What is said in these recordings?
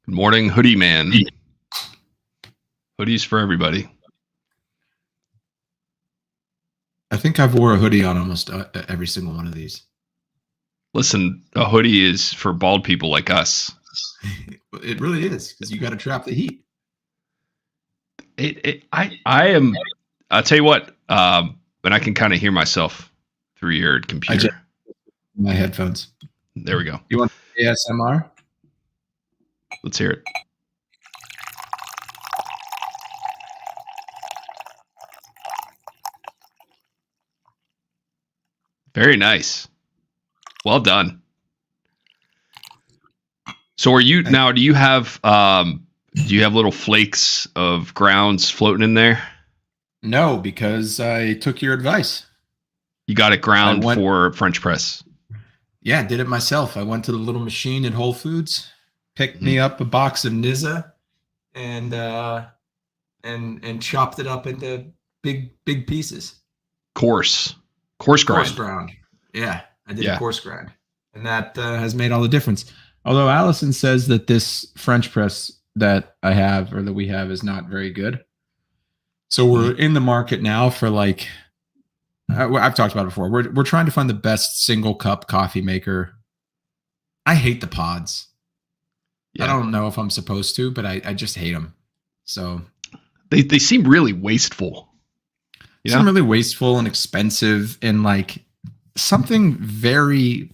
Good morning, hoodie man. Hoodies for everybody. I think I've wore a hoodie on almost every single one of these. Listen, a hoodie is for bald people like us. It really is, because you got to trap the heat. I'll tell you what, and I can kind of hear myself through your computer. My headphones. There we go. You want ASMR? Let's hear it. Very nice. Well done. So do you have little flakes of grounds floating in there? No, because I took your advice. You got it ground for French press. Yeah, I did it myself. I went to the little machine at Whole Foods, picked me up a box of Nizza, and chopped it up into big pieces. Coarse ground. Yeah, I did a coarse grind, and that has made all the difference. Although Allison says that this French press that I have, or that we have, is not very good. So we're in the market now for I've talked about it before. We're trying to find the best single cup coffee maker. I hate the pods. Yeah. I don't know if I'm supposed to, but I just hate them. So they seem really wasteful. Seem really wasteful and expensive, and something very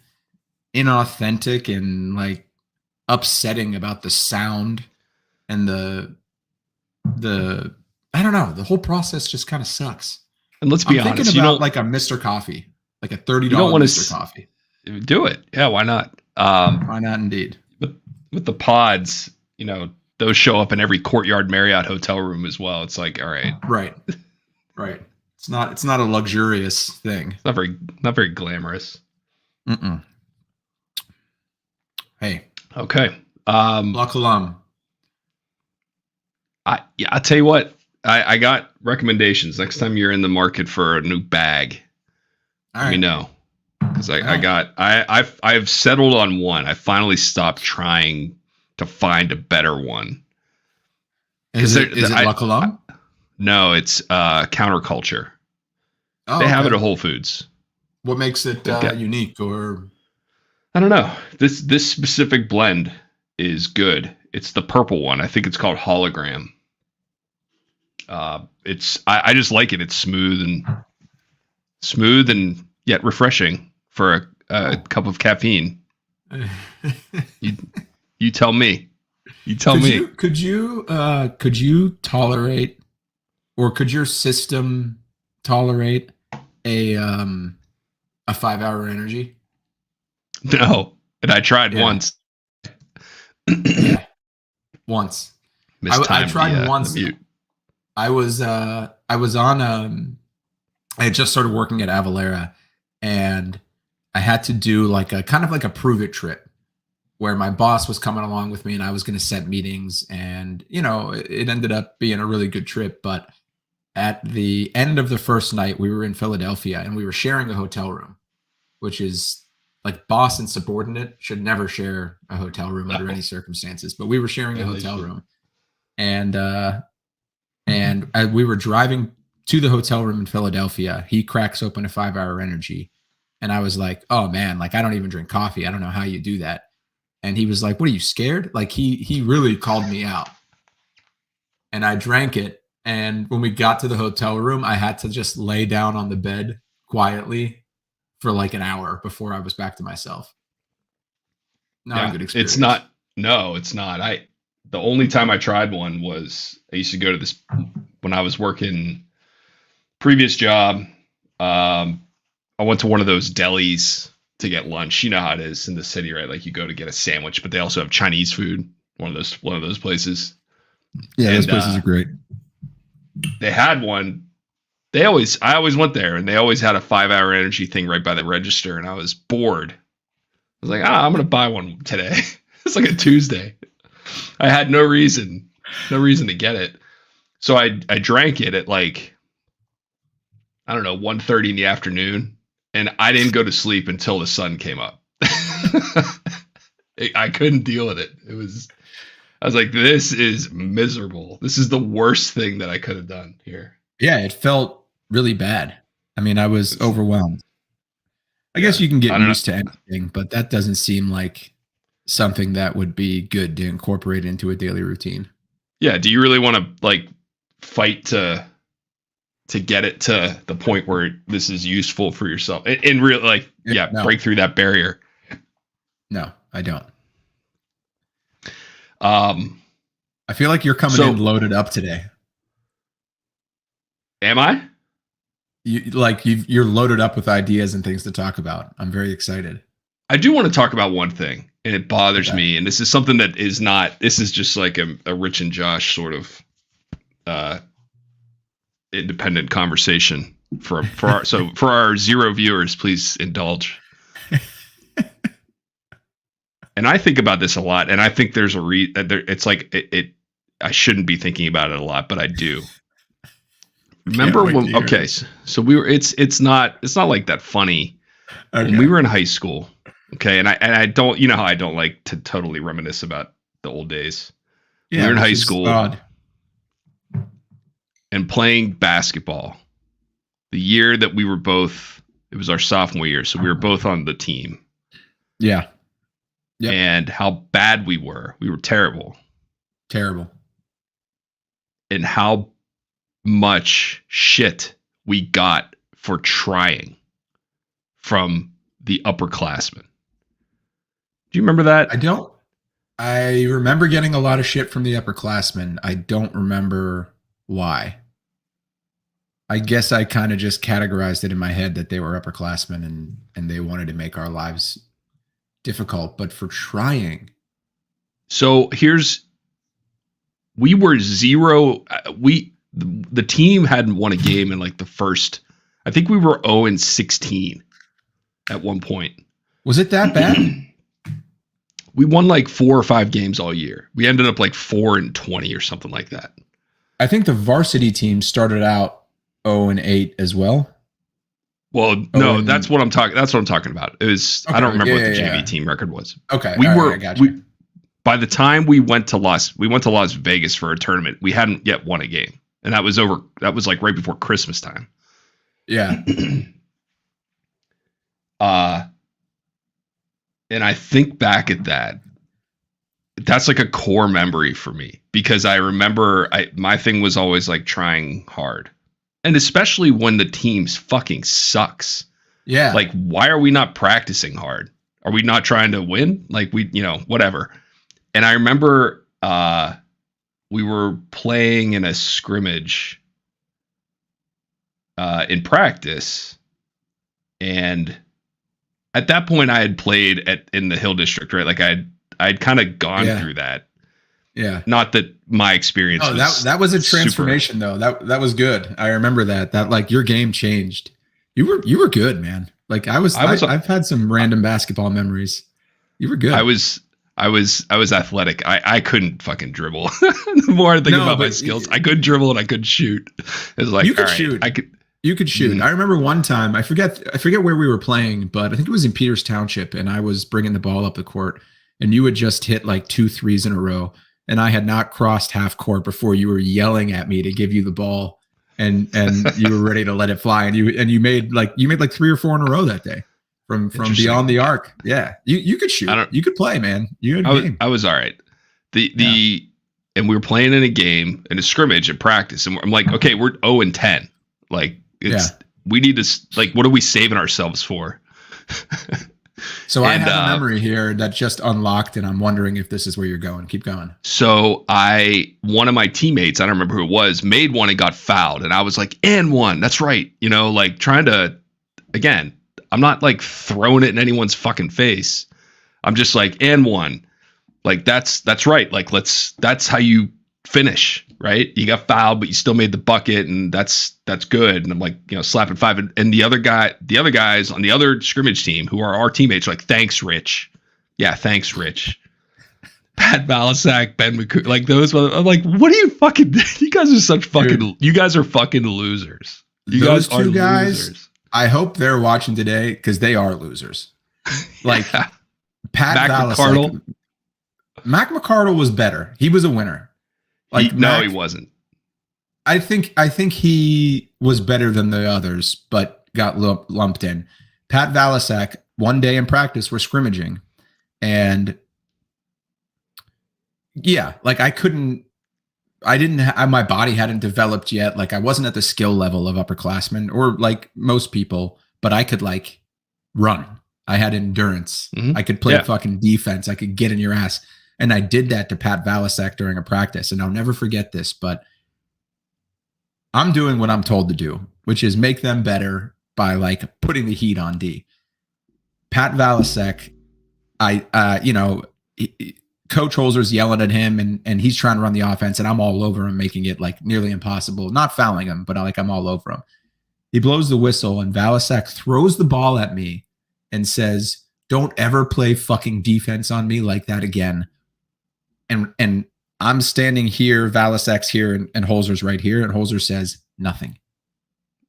inauthentic and upsetting about the sound and the I don't know, the whole process just kind of sucks. And let's be honest, thinking about a Mr. Coffee, a $30 Mr. Coffee. Do it. Yeah, why not? Why not indeed? With the pods, those show up in every Courtyard Marriott hotel room as well. It's like, all right. Right. It's not a luxurious thing. It's not very glamorous. Hey. Okay. La Colombe. I'll tell you what. I got recommendations. Next time you're in the market for a new bag, let me know. Because I've settled on one. I finally stopped trying to find a better one. Is it La Colombe? No, it's Counterculture. Oh, they have it at Whole Foods. What makes it unique? Or I don't know. This specific blend is good. It's the purple one. I think it's called Hologram. I just like it. It's smooth and yet refreshing for a cup of caffeine. You tell me. Could you tolerate, or could your system tolerate a 5-hour energy? No, and I tried once. Once. I tried once. I was on I had just started working at Avalara, and I had to do a kind of a prove it trip where my boss was coming along with me and I was going to set meetings, and it ended up being a really good trip. But at the end of the first night, we were in Philadelphia and we were sharing a hotel room, which is boss and subordinate should never share a hotel room under any circumstances. But we were sharing a hotel room, and we were driving to the hotel room in Philadelphia. He cracks open a 5-hour energy, and I was like, "Oh man, I don't even drink coffee. I don't know how you do that." And he was like, "What, are you scared?" He really called me out, and I drank it. And when we got to the hotel room, I had to just lay down on the bed quietly for an hour before I was back to myself. Not a good experience. It's not. No, it's not. The only time I tried one was I used to go to this when I was working previous job. I went to one of those delis to get lunch. You know how it is in the city, right? You go to get a sandwich, but they also have Chinese food. One of those places. Yeah, those places are great. They had one. I always went there, and they always had a 5-hour energy thing right by the register, and I was bored. I was like, I'm gonna buy one today. It's a Tuesday. I had no reason to get it. So I drank it at 1:30 in the afternoon, and I didn't go to sleep until the sun came up. I couldn't deal with it. I was like, this is miserable. This is the worst thing that I could have done here. Yeah, it felt really bad. I mean, I was overwhelmed. I guess you can get used to anything, but that doesn't seem like something that would be good to incorporate into a daily routine. Yeah. Do you really want to like fight to get it to the point where this is useful for yourself and really like, no. Break through that barrier? No, I don't. I feel like you're coming in loaded up today. Am I? You're loaded up with ideas and things to talk about. I'm very excited. I do want to talk about one thing, and it bothers me. And this is something that is not. This is just like a Rich and Josh sort of independent conversation for our 0 viewers. Please indulge. And I think about this a lot, and I think there's a it's like it. I shouldn't be thinking about it a lot, but I do. Remember when? Okay, so we were. It's not like that funny. Okay. When we were in high school. Okay, and I don't. You know how I don't like to totally reminisce about the old days. Yeah, we were in high school and playing basketball. The year that we were both, it was our sophomore year, so we were both on the team. Yeah. Yep. And how bad we were. We were terrible. Terrible. And how much shit we got for trying from the upperclassmen. Do you remember that? I don't. I remember getting a lot of shit from the upperclassmen. I don't remember why. I guess I kind of just categorized it in my head that they were upperclassmen and they wanted to make our lives difficult, but for trying. So we were 0. The team hadn't won a game in like the first. I think we were 0-16 at one point. Was it that bad? We won like 4 or 5 games all year. We ended up like 4-20 or something like that. I think the varsity team started out 0-8 as well. Well, no, that's what I'm talking. That's what I'm talking about. It was. Okay, I don't remember what the JV team record was. Okay, by the time we went to Las Vegas for a tournament, we hadn't yet won a game, and that was over. That was like right before Christmas time. Yeah. And I think back at that. That's like a core memory for me because I remember my thing was always like trying hard. And especially when the team's fucking sucks. Yeah. Like, why are we not practicing hard? Are we not trying to win? Like, whatever. And I remember we were playing in a scrimmage in practice. And at that point, I had played in the Hill District, right? Like, I'd kind of gone through that. Yeah. Not that my experience that was a transformation though. That was good. I remember that like your game changed. You were good, man. Like I've had some random basketball memories. You were good. I was athletic. I couldn't fucking dribble. The more I think about my skills, I couldn't dribble and I couldn't shoot. It was like you could shoot. You could shoot. I remember one time, I forget where we were playing, but I think it was in Peters Township, and I was bringing the ball up the court, and you had just hit like 2 threes in a row. And I had not crossed half court before you were yelling at me to give you the ball, and you were ready to let it fly. And you made like 3 or 4 in a row that day from beyond the arc. Yeah, you could shoot. You could play, man. You had a game. I was all right. And we were playing in a scrimmage at practice, and I'm like, okay, we're 0-10. Like we need to like, what are we saving ourselves for? So I have a memory here that just unlocked, and I'm wondering if this is where you're going. Keep going. So one of my teammates, I don't remember who it was, made one and got fouled. And I was like, and one, that's right. Like trying to, again, I'm not like throwing it in anyone's fucking face. I'm just like, and one, like, that's right. Like, that's how you finish, right? You got fouled, but you still made the bucket, and that's good. And I'm like, slapping 5. And the other guys on the other scrimmage team who are our teammates are like, thanks, Rich. Yeah, thanks, Rich. Pat Balasak, Ben McCool, like those. I'm like, what are you fucking? You guys are such fucking. Dude, you guys are fucking losers. Those two guys. Losers. I hope they're watching today because they are losers. Like Pat Balasak. Mac McCardle was better. He was a winner. Like No, Mac, he wasn't. I think he was better than the others, but got lumped in. Pat Valasek, one day in practice, we're scrimmaging, and yeah, like my body hadn't developed yet. Like I wasn't at the skill level of upperclassmen or like most people, but I could like run. I had endurance. Mhm. I could play Yeah. fucking defense. I could get in your ass. And I did that to Pat Valasek during a practice. And I'll never forget this, but I'm doing what I'm told to do, which is make them better by like putting the heat on D. Pat Valasek, Coach Holzer's yelling at him and he's trying to run the offense and I'm all over him, making it like nearly impossible, not fouling him, but like I'm all over him. He blows the whistle and Valasek throws the ball at me and says, "Don't ever play fucking defense on me like that again." And I'm standing here, Valasek's here, and Holzer's right here, and Holzer says nothing.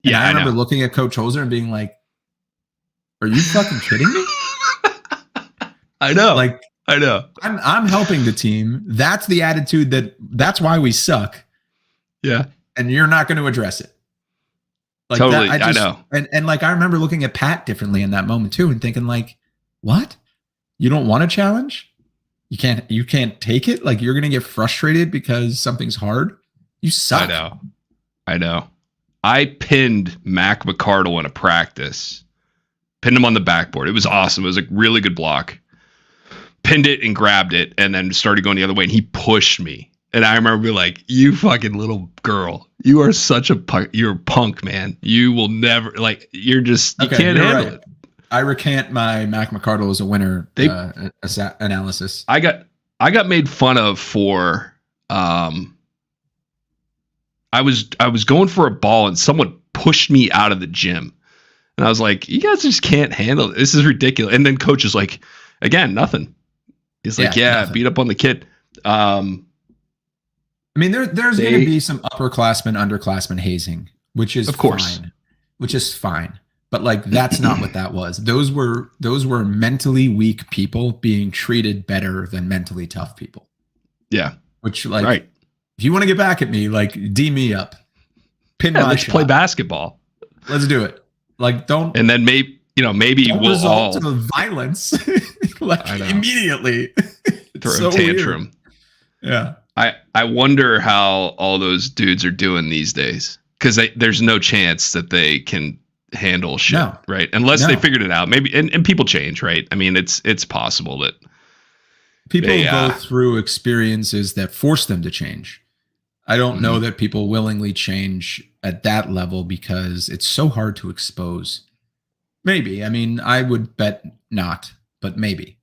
And Yeah, I remember know. looking at Coach Holzer and being like, "Are you fucking kidding me?" I know. Like, I know. I'm helping the team. That's the attitude that's why we suck, Yeah. and you're not going to address it. Like Totally. that, I know. And like I remember looking at Pat differently in that moment too, and thinking like, "What? You don't want a challenge? You can't take it? Like you're going to get frustrated because something's hard? You suck." I know. I pinned Mac McCardle in a practice. Pinned him on the backboard. It was awesome. It was a really good block. Pinned it and grabbed it and then started going the other way and he pushed me. And I remember being like, "You fucking little girl. You are such a punk. You're a punk, man. You will never like you can't handle it." I recant my Mac McCardle as a winner analysis. I got made fun of for I was going for a ball and someone pushed me out of the gym. And I was like, "You guys just can't handle it. This is ridiculous." And then coach is like, again, nothing. He's like, nothing. Beat up on the kid. I mean, there's going to be some upperclassmen, underclassmen hazing, which is of course fine. Which is fine. But like that's not what that was. Those were mentally weak people being treated better than mentally tough people. Yeah. Which like right. If you want to get back at me, like D me up. Pin my let's shot. play basketball. Let's do it. Like don't and then maybe we'll result all in violence like immediately. throw a tantrum. Weird. Yeah. I wonder how all those dudes are doing these days. Because there's no chance that they can handle shit, right? Unless they figured it out. Maybe and people change, right? I mean, it's possible that people go through experiences that force them to change. I don't know that people willingly change at that level because it's so hard to expose. Maybe. I mean, I would bet not, but maybe.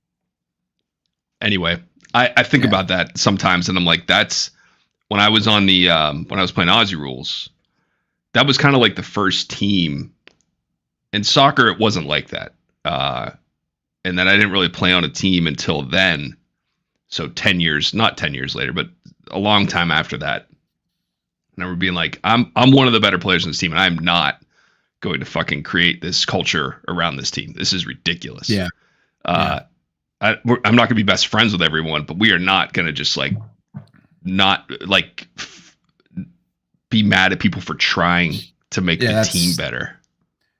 Anyway, I think about that sometimes, and I'm like, that's when I was on the when I was playing Aussie Rules. That was kind of like the first team. In soccer, it wasn't like that. And then I didn't really play on a team until then. So 10 years, not 10 years later, but a long time after that. And I remember being like, I'm one of the better players in this team, and I'm not going to fucking create this culture around this team. This is ridiculous. Yeah. I'm not going to be best friends with everyone, but we are not going to just like not like be mad at people for trying to make the team better.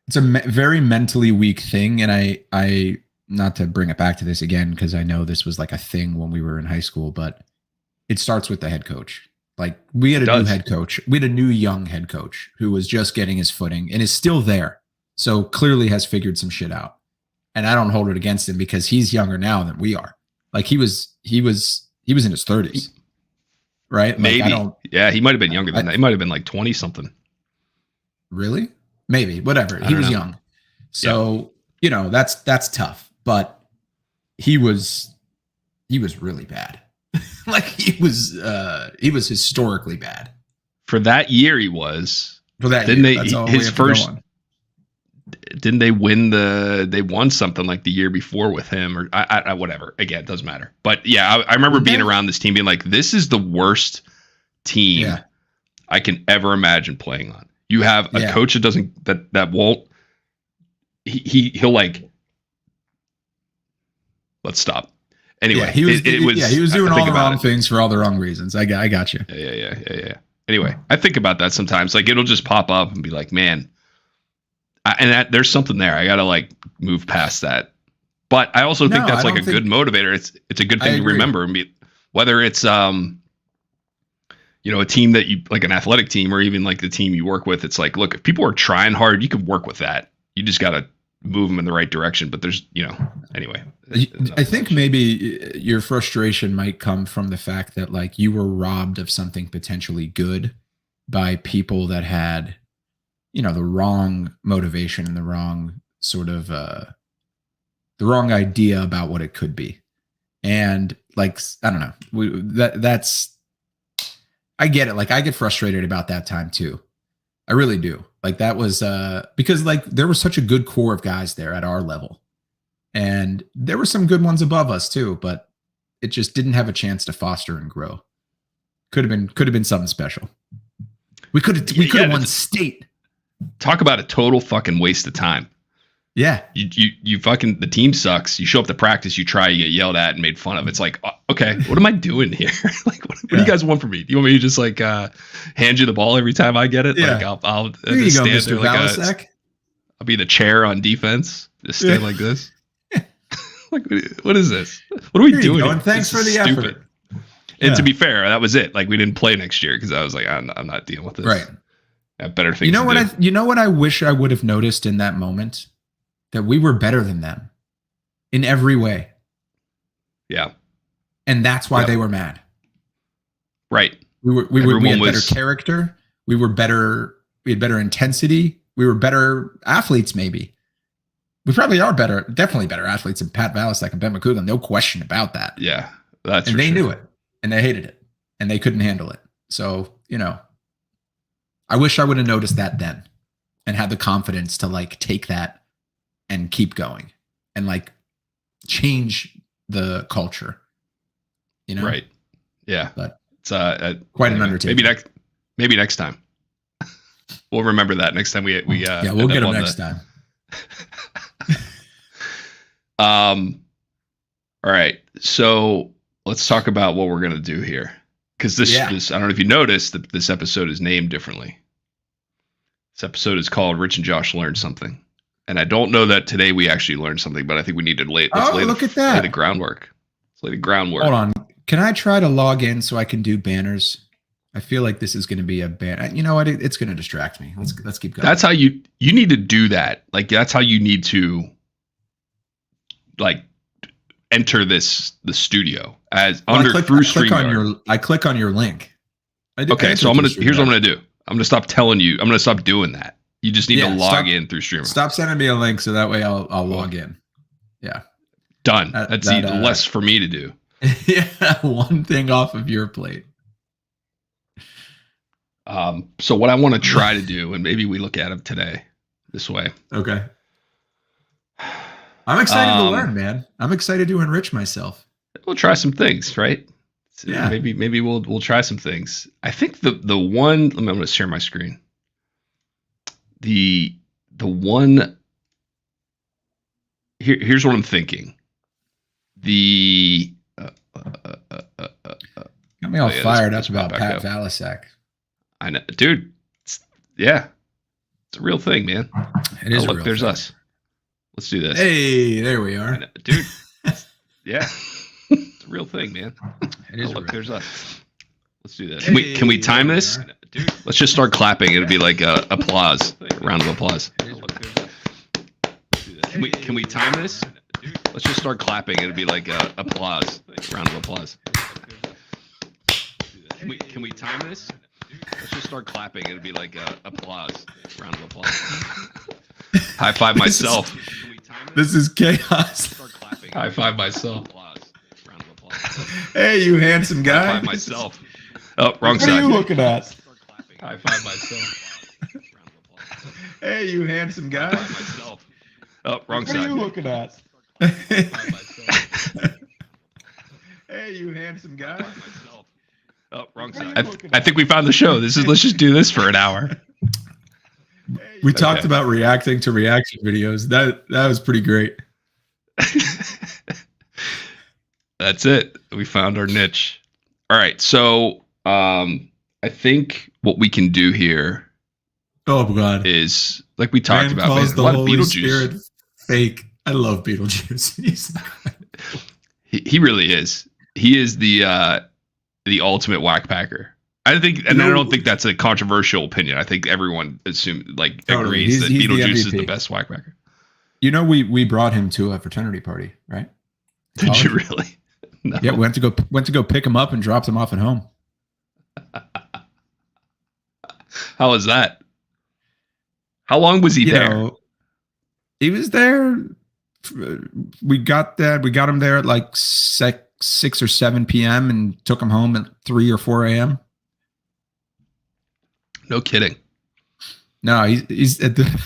It's a very mentally weak thing. And I not to bring it back to this again, because I know this was like a thing when we were in high school, but it starts with the head coach. Like we had a new head coach. We had a new young head coach who was just getting his footing and is still there. So clearly has figured some shit out. And I don't hold it against him because he's younger now than we are. Like he was in his 30s. Right? Maybe. Like yeah, he might have been younger than that. He might have been like 20 something. Really? Maybe. Whatever. He was young. So, that's tough. But he was really bad. Like he was historically bad. For that year he was. For that didn't year. They his first didn't they win they won something like the year before with him or I whatever. Again, it doesn't matter. But yeah, I remember being around this team being like, this is the worst team I can ever imagine playing on. You have a coach that won't he'll like let's stop. Anyway, Yeah, he was doing I all think the about wrong things for all the wrong reasons. I got you. Yeah. Anyway, I think about that sometimes. Like it'll just pop up and be like, man, there's something there. I gotta like move past that. But I also think that's like a good motivator. It's a good thing to remember. Whether it's a team that you like, an athletic team, or even like the team you work with. It's like, look, if people are trying hard, you can work with that. You just gotta move them in the right direction. But there's, anyway. I think maybe your frustration might come from the fact that like you were robbed of something potentially good by people that had, the wrong motivation and the wrong sort of the wrong idea about what it could be. And like, I don't know, that's, I get it. Like I get frustrated about that time too. I really do. Like that was because like there was such a good core of guys there at our level. And there were some good ones above us too, but it just didn't have a chance to foster and grow. Could have been something special. We could have won state. Talk about a total fucking waste of time. Yeah. You fucking, the team sucks. You show up to practice, you try, you get yelled at and made fun of. It's like, okay, what am I doing here? Like, what do you guys want from me? Do you want me to just like hand you the ball every time I get it? Yeah. Like I'll there you go, Mr. Balasek. I'll be the chair on defense. Just stand like this. Like, what is this? What are we doing? And thanks for the effort. And to be fair, that was it. Like we didn't play next year because I was like, I'm not dealing with this. Right. I have better things. You know what I wish I would have noticed in that moment? That we were better than them in every way. Yeah. And that's why they were mad. Right. We had better character. We had better intensity. We were better athletes, maybe. We probably are definitely better athletes than Pat Valasek and Ben McCougan. No question about that. Yeah. And they knew it. And they hated it. And they couldn't handle it. So, I wish I would have noticed that then and had the confidence to like take that and keep going and like change the culture, Right. Yeah. But it's quite an undertaking. Maybe next time. We'll remember that next time we'll get them next time. All right. So let's talk about what we're going to do here. Cause this, I don't know if you noticed that this episode is named differently. This episode is called Rich and Josh Learned Something. And I don't know that today we actually learned something, but I think we need to lay the groundwork. Let's lay the groundwork. Hold on. Can I try to log in so I can do banners? I feel like this is going to be a banner. You know what? It's going to distract me. Let's keep going. That's how you need to do that. Like that's how you need to like enter the studio as through StreamYard. I click on your link. Okay, so here's what I'm going to do. I'm going to stop telling you. I'm going to stop doing that. You just need to log in through StreamYard. Stop sending me a link so that way I'll log in. Yeah. Done. That's less for me to do. Yeah, one thing off of your plate. So what I want to try to do, and maybe we look at it today this way. Okay. I'm excited to learn, man. I'm excited to enrich myself. We'll try some things, right? So yeah. Maybe we'll try some things. I think the one. I'm going to share my screen. The one. Here's what I'm thinking. Got me all fired up about Pat Valasek. I know, dude. It's a real thing, man. It is. Look, there's thing. Us. Let's do this. Hey, there we are, dude. Yeah, it's a real thing, man. It is. Look, there's us. Let's do this. Can we time this? Dude. Let's just start clapping. It'll be like applause, a round of applause. Can we time this? Let's just start clapping. It'll be like applause, a round of applause. Can we time this? Let's just start clapping. It'll be like applause, a round of applause. High five myself. This is chaos. High five myself. Hey, you handsome guy. High five myself. Oh, wrong side. What are you looking at? High five myself. Hey, you handsome guy. High five myself. Oh, wrong side. What are you looking at? Hey, you handsome guy. Oh, wrong side. I think we found the show. Let's just do this for an hour. We talked about reacting to reaction videos. That was pretty great. That's it. We found our niche. All right. So I think what we can do here Oh God! is like we talked Man about. calls Man, the a lot of Holy Beetlejuice. Spirit fake. I love Beetlejuice. He really is. He is the ultimate whack packer. I think, and I don't think that's a controversial opinion. I think everyone Totally. agrees that He's the Beetlejuice is MVP. the best whack packer. You know, we brought him to a fraternity party, right? Did you really? No. Yeah, went to go pick him up and dropped him off at home. How was that? How long was he there? He was there. We got him there at like 6 or 7 p.m. and took him home at 3 or 4 a.m. No kidding. No, he's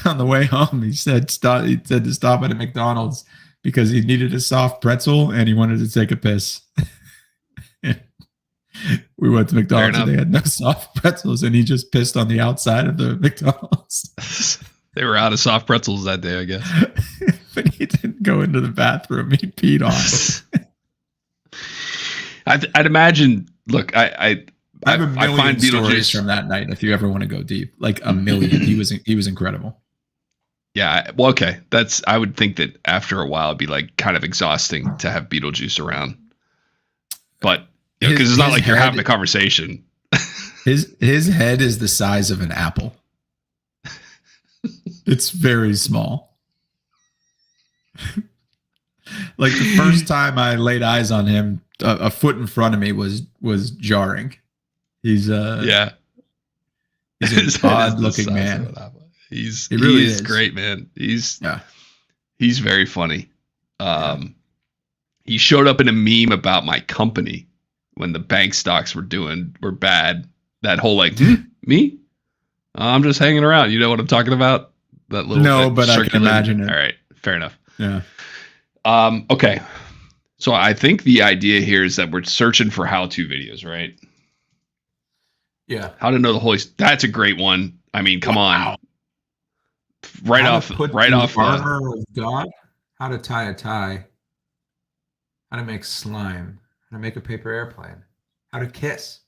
on the way home. He said to stop at a McDonald's because he needed a soft pretzel and he wanted to take a piss. We went to McDonald's and they had no soft pretzels, and he just pissed on the outside of the McDonald's. They were out of soft pretzels that day, I guess. But he didn't go into the bathroom. He peed on it. I'd imagine. Look, I have a million find stories Beetlejuice from that night. If you ever want to go deep, like a million. He was incredible. Yeah, well, okay. I would think that after a while it'd be like kind of exhausting to have Beetlejuice around, but because it's not like you're having a conversation. His head is the size of an apple. It's very small. Like the first time I laid eyes on him, a foot in front of me was jarring. He's an odd looking man. He is great, man. He's very funny. He showed up in a meme about my company when the bank stocks were bad. That whole me? I'm just hanging around. You know what I'm talking about? That little but I can imagine it. All right, fair enough. Yeah. Okay. So I think the idea here is that we're searching for how-to videos, right? Yeah. How to know the Holy. That's a great one. I mean, come on. Right off. Armor of God. How to tie a tie. How to make slime. How to make a paper airplane. How to kiss.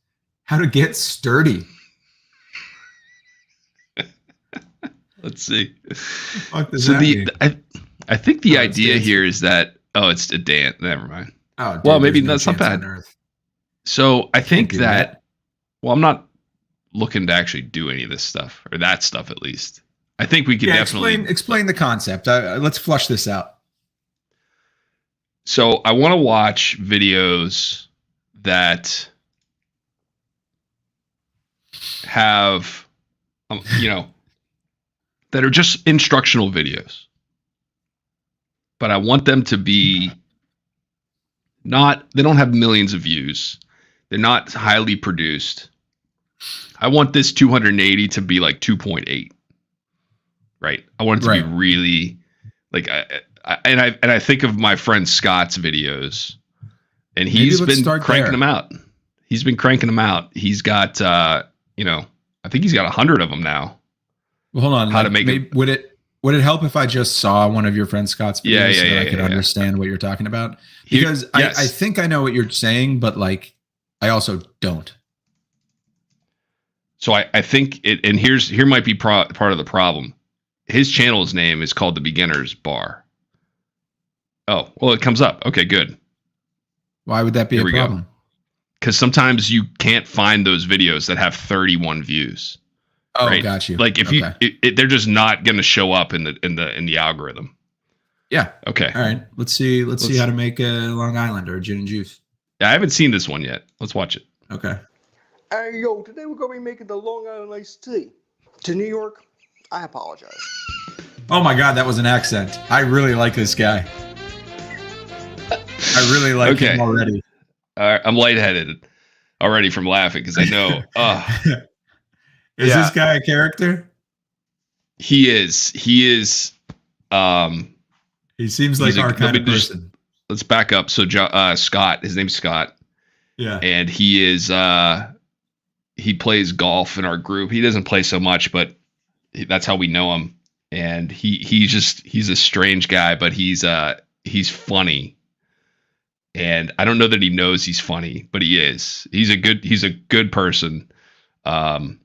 How to get sturdy. Let's see. So I think the idea here is that it's a dance. Never mind. Oh, dude, well, maybe that's not bad. So I think that. Well, I'm not looking to actually do any of this stuff, or that stuff at least. I think we could definitely explain the concept. Let's flush this out. So I want to watch videos that have, that are just instructional videos, but I want them to be they don't have millions of views. They're not highly produced. I want this 280 to be like 2.8. Right. I want it to be really like, I think of my friend Scott's videos, and he's been cranking them out. He's been cranking them out. He's got, I think he's got 100 of them now. Well, hold on. How to make it? Would it help if I just saw one of your friend Scott's videos so that I could understand what you're talking about? Because I think I know what you're saying, but like, I also don't. So I think it, and here might be part of the problem. His channel's name is called The Beginner's Bar. Oh, well, it comes up. Okay, good. Why would that be a problem? Because sometimes you can't find those videos that have 31 views. Oh, right? Got you. Like if they're just not going to show up in the algorithm. Yeah. Okay. All right. Let's see how to make a Long Island or a gin and juice. Yeah, I haven't seen this one yet. Let's watch it. Okay. Hey, yo, today we're going to be making the Long Island iced tea. To New York, I apologize. Oh my God, that was an accent. I really like this guy. I really like him already. I'm lightheaded already from laughing because I know. Is this guy a character? He is. He seems like our kind of person. Let's back up. So Scott, his name's Scott. Yeah. And he is he plays golf in our group. He doesn't play so much, but that's how we know him. And he's a strange guy, but he's funny. and I don't know that he knows he's funny, but he is. He's a good person. And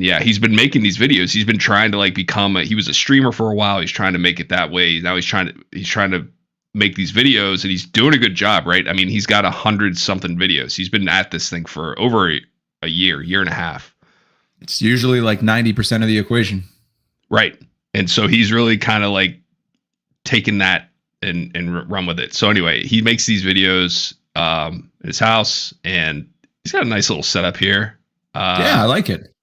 yeah, he's been making these videos. He's been trying to like he was a streamer for a while. He's trying to make it that way. Now he's trying to make these videos, and he's doing a good job, right? I mean, he's got 100 something videos. He's been at this thing for over a year and a half. It's usually like 90% of the equation. Right. And so he's really kind of like taken that and run with it. So anyway, he makes these videos in his house, and he's got a nice little setup here. Yeah, I like it.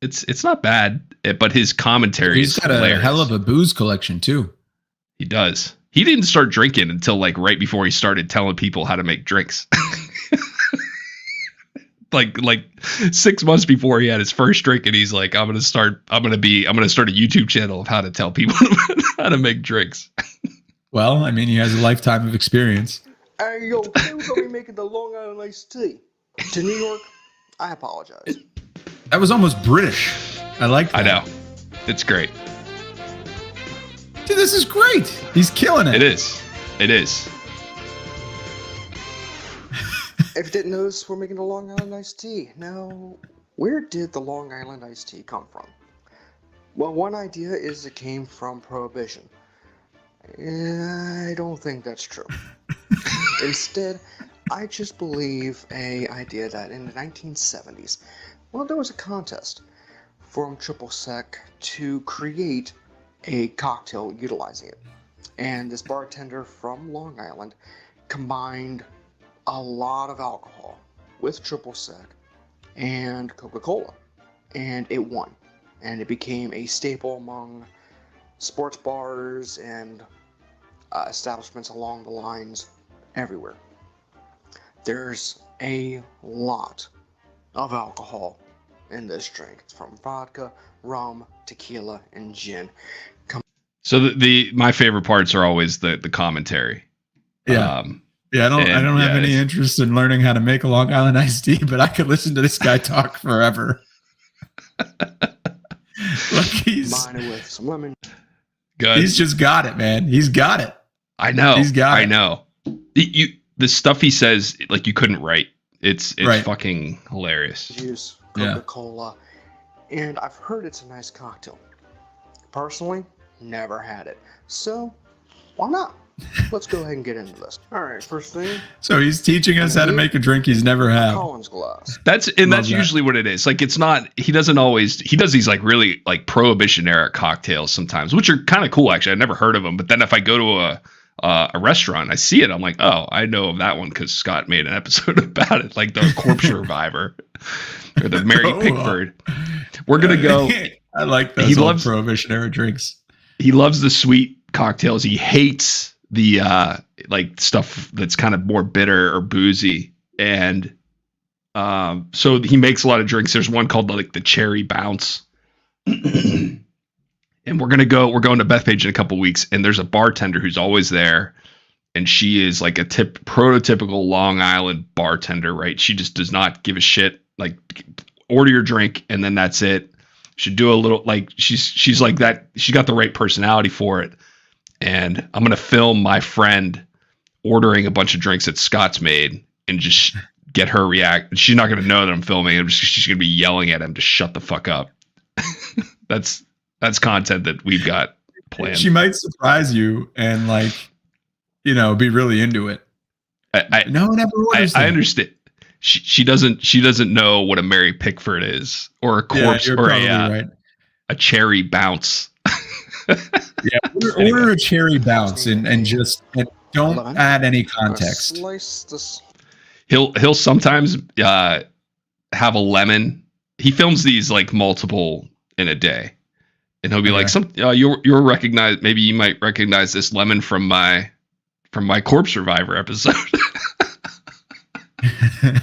It's not bad, but his commentary He's got hilarious. a hell of a booze collection too. He does. He didn't start drinking until like right before he started telling people how to make drinks. like 6 months before he had his first drink, and he's like, I'm gonna start a YouTube channel of how to tell people how to make drinks. Well, I mean, he has a lifetime of experience. Hey, yo, today we're going to be making the Long Island iced tea. To New York, I apologize. That was almost British. I like that. I know. It's great. Dude, this is great. He's killing it. It is. It is. If you didn't notice, we're making the Long Island iced tea. Now, where did the Long Island iced tea come from? Well, one idea is it came from Prohibition. I don't think that's true. Instead, I just believe an idea that in the 1970s, well, there was a contest from Triple Sec to create a cocktail utilizing it. And this bartender from Long Island combined a lot of alcohol with Triple Sec and Coca-Cola. And it won. And it became a staple among sports bars and establishments along the lines everywhere. There's a lot of alcohol in this drink. It's from vodka, rum, tequila, and gin. So my favorite parts are always the commentary. Yeah. I don't have any interest in learning how to make a Long Island iced tea, but I could listen to this guy talk forever. Look, Mine it with some lemon. Good. He's just got it, man. He's got it. I know. He's got it. I know. The stuff he says, like, you couldn't write. It's right. Fucking hilarious. Juice, Coca-Cola, and I've heard it's a nice cocktail. Personally, never had it. So, why not? Let's go ahead and get into this. All right, first thing. So he's teaching us how to make a drink he's never had. Collins glass. That's usually what it is. Like, it's not. He does these like really like Prohibition era cocktails sometimes, which are kind of cool. Actually, I never heard of them. But then if I go to a restaurant, I see it, I'm like, oh, I know of that one because Scott made an episode about it, like the Corpse Reviver or the Mary Pickford. We're gonna go. I like those old Prohibition era drinks. He loves the sweet cocktails. He hates the like stuff that's kind of more bitter or boozy, and so he makes a lot of drinks. There's one called like the Cherry Bounce. And we're going to Bethpage in a couple weeks, and there's a bartender who's always there, and she is like a prototypical Long Island bartender, right? She just does not give a shit. Like, order your drink, and then that's it. Should do a little, like, she's like that. She got the right personality for it. And I'm going to film my friend ordering a bunch of drinks that Scott's made and just get her react. She's not going to know that I'm filming. She's going to be yelling at him to shut the fuck up. That's content that we've got planned. She might surprise you and, like, you know, be really into it. No one ever orders I understand. She doesn't know what a Mary Pickford is, or a corpse, or a Cherry Bounce. Yeah, order a Cherry Bounce and don't add any context. Slice this. He'll sometimes have a lemon. He films these like multiple in a day, and he'll be like, you'll recognize, maybe you might recognize this lemon from my Corpse Reviver episode.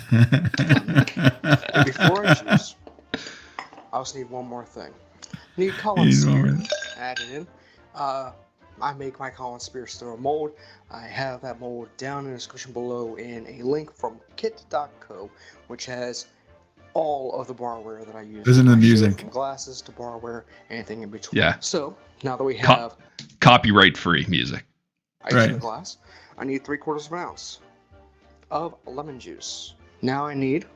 And before I choose, I also need one more thing. Need Collins Spears. Add it in. I make my Collins Spears through a mold. I have that mold down in the description below in a link from kit.co, which has all of the barware that I use. Listen to the music. From glasses to barware, anything in between. Yeah. So now that we have copyright free music. ice in the glass, I need 3/4 of an ounce. of lemon juice. Now I need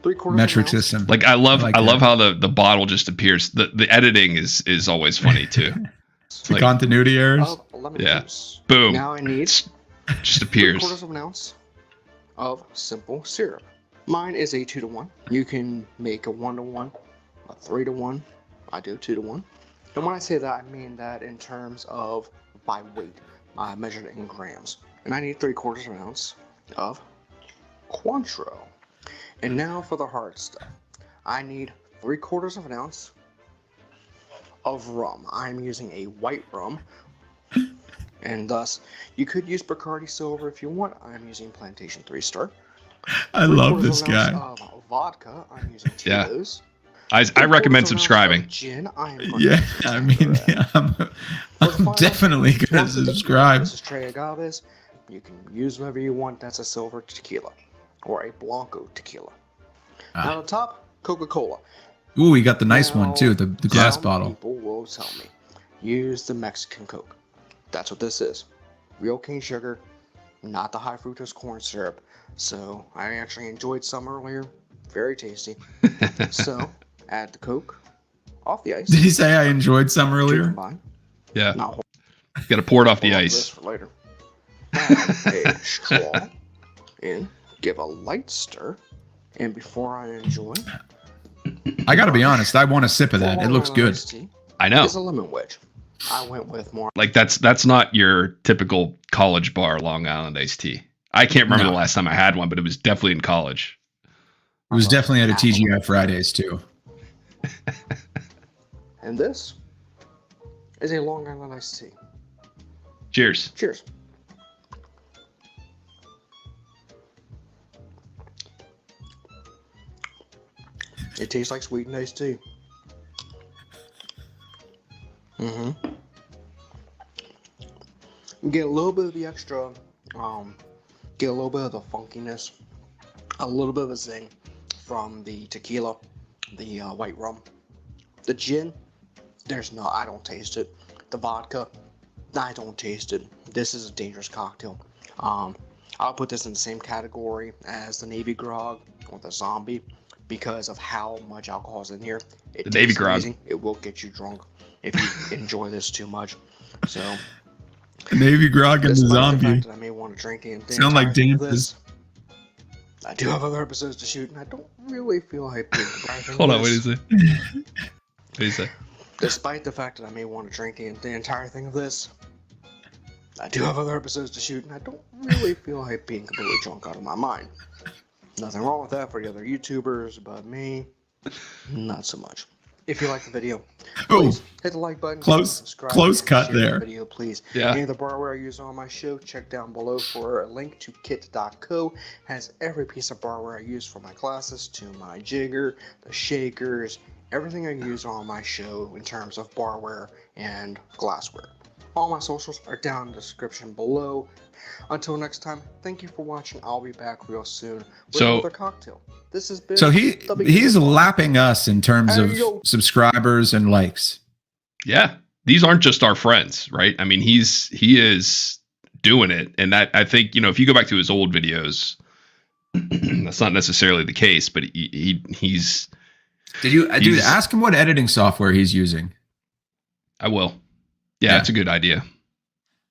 3/4 Metric of an ounce. system. Like I love I like I love that. how the bottle just appears. The editing is always funny too. The like- continuity errors. Of lemon Yeah. juice. Boom. Now I need It's just 3/4 appears. of an ounce of simple syrup. Mine is a 2-to-1. You can make a 1-to-1, a 3-to-1. I do 2-to-1. And when I say that, I mean that in terms of by weight. I measured it in grams. And I need 3/4 of an ounce of Cointreau. And now for the hard stuff. I need 3/4 of an ounce of rum. I'm using a white rum. And thus, you could use Bacardi Silver if you want. I'm using Plantation 3-Star. I love 3/4 this of an ounce guy. of vodka. I'm using Yeah. Tito's. I 3/4 recommend of an ounce subscribing. of Gin. I am going Yeah, to I mean, yeah, I'm definitely gonna subscribe. This is Trey Agaves. You can use whatever you want. That's a silver tequila or a Blanco tequila. Ah. Now, the top, Coca-Cola. Ooh, he got the nice Now, one too, the glass some bottle. People will tell me, use the Mexican Coke. That's what this is. Real cane sugar, not the high fructose corn syrup. So I actually enjoyed some earlier. Very tasty. So add the Coke off the ice. Did he say I enjoyed some to earlier? combine. Yeah. Now Got to pour it off the hold this ice. for later. Add a straw in. Give a light stir. And before I enjoy, I gotta be honest, I want a sip of that. It looks good. I know. Is a lemon wedge. I went with more. Like that's not your typical college bar Long Island iced tea. I can't remember No. the last time I had one, but it was definitely in college. It was definitely at a apple. TGI Fridays too. And this is a Long Island iced tea. Cheers. Cheers. It tastes like sweetened iced tea. Mm-hmm. You get a little bit of the extra, get a little bit of the funkiness, a little bit of a zing from the tequila, the white rum. The gin, I don't taste it. The vodka, I don't taste it. This is a dangerous cocktail. I'll put this in the same category as the Navy Grog or the Zombie because of how much alcohol is in here. It The Navy tastes Grog. amazing. It will get you drunk if you enjoy this too much. So, Navy Grog and the despite the Zombie. fact that I may want to drink the Sound like entire thing of dances. this, I do have other episodes to shoot, and I don't really feel like bragging Hold on, this. what is it? What is it? Despite the fact that I may want to drink the entire thing of this, I do have other episodes to shoot, and I don't really feel like being completely drunk out of my mind. Nothing wrong with that for the other YouTubers, but me, not so much. If you like the video, Oh, please hit the like button. Close- subscribe, close and cut share the there. Video, please. Yeah. Any of the barware I use on my show, check down below for a link to kit.co. Has every piece of barware I use for my classes, to my jigger, the shakers, everything I use on my show in terms of barware and glassware. All my socials are down in the description below. Until next time, thank you for watching. I'll be back real soon with So- another cocktail. This has been so he's the lapping us in terms of Hey, yo. subscribers and likes. Yeah. These aren't just our friends, right? I mean, he is doing it. And that, I think, if you go back to his old videos, that's not necessarily the case, but he's, Dude, He's- ask him what editing software he's using. I will. Yeah, Yeah. that's a good idea.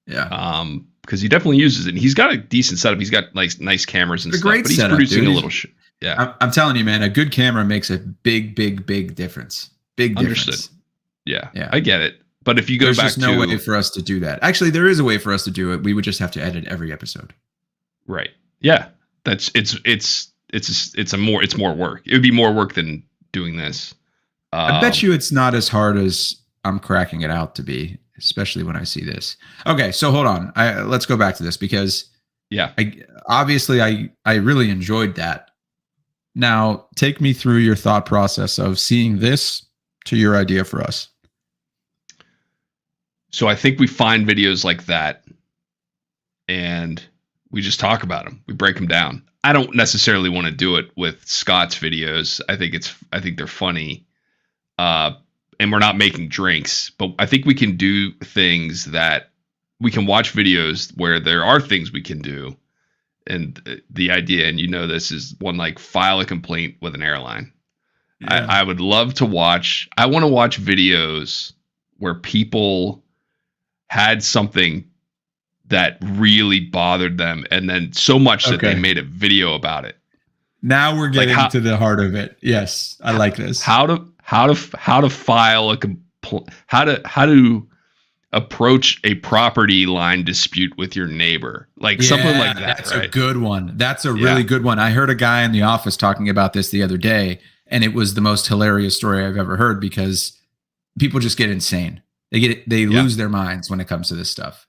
Yeah. Because he definitely uses it. And he's got a decent setup. He's got like nice cameras and It's a stuff, great but he's setup, producing dude. a little shit. Yeah. I'm telling you, man, a good camera makes a big difference. Big difference. Understood. Yeah. Yeah. I get it. But if you go There's back just no to way for us to do that. Actually, there is a way for us to do it. We would just have to edit every episode. right. Yeah. That's it's more work. It would be more work than doing this. I bet you it's not as hard as I'm cracking it out to be, especially when I see this. Okay, so hold on. Let's go back to this because Yeah. I really enjoyed that. Now, take me through your thought process of seeing this to your idea for us. So I think we find videos like that and we just talk about them. We break them down. I don't necessarily want to do it with Scott's videos. I think they're funny. And we're not making drinks, but I think we can do things that we can watch videos where there are things we can do and the idea, and you know this, is one like file a complaint with an airline. Yeah. I would love to watch. I want to watch videos where people had something that really bothered them, and then so much that they made a video about it. Now we're getting to the heart of it. Yes, I like this. How to file a how to approach a property line dispute with your neighbor, like something like that. That's right? a good one. That's a really good one. I heard a guy in the office talking about this the other day, and it was the most hilarious story I've ever heard, because people just get insane. They lose their minds when it comes to this stuff,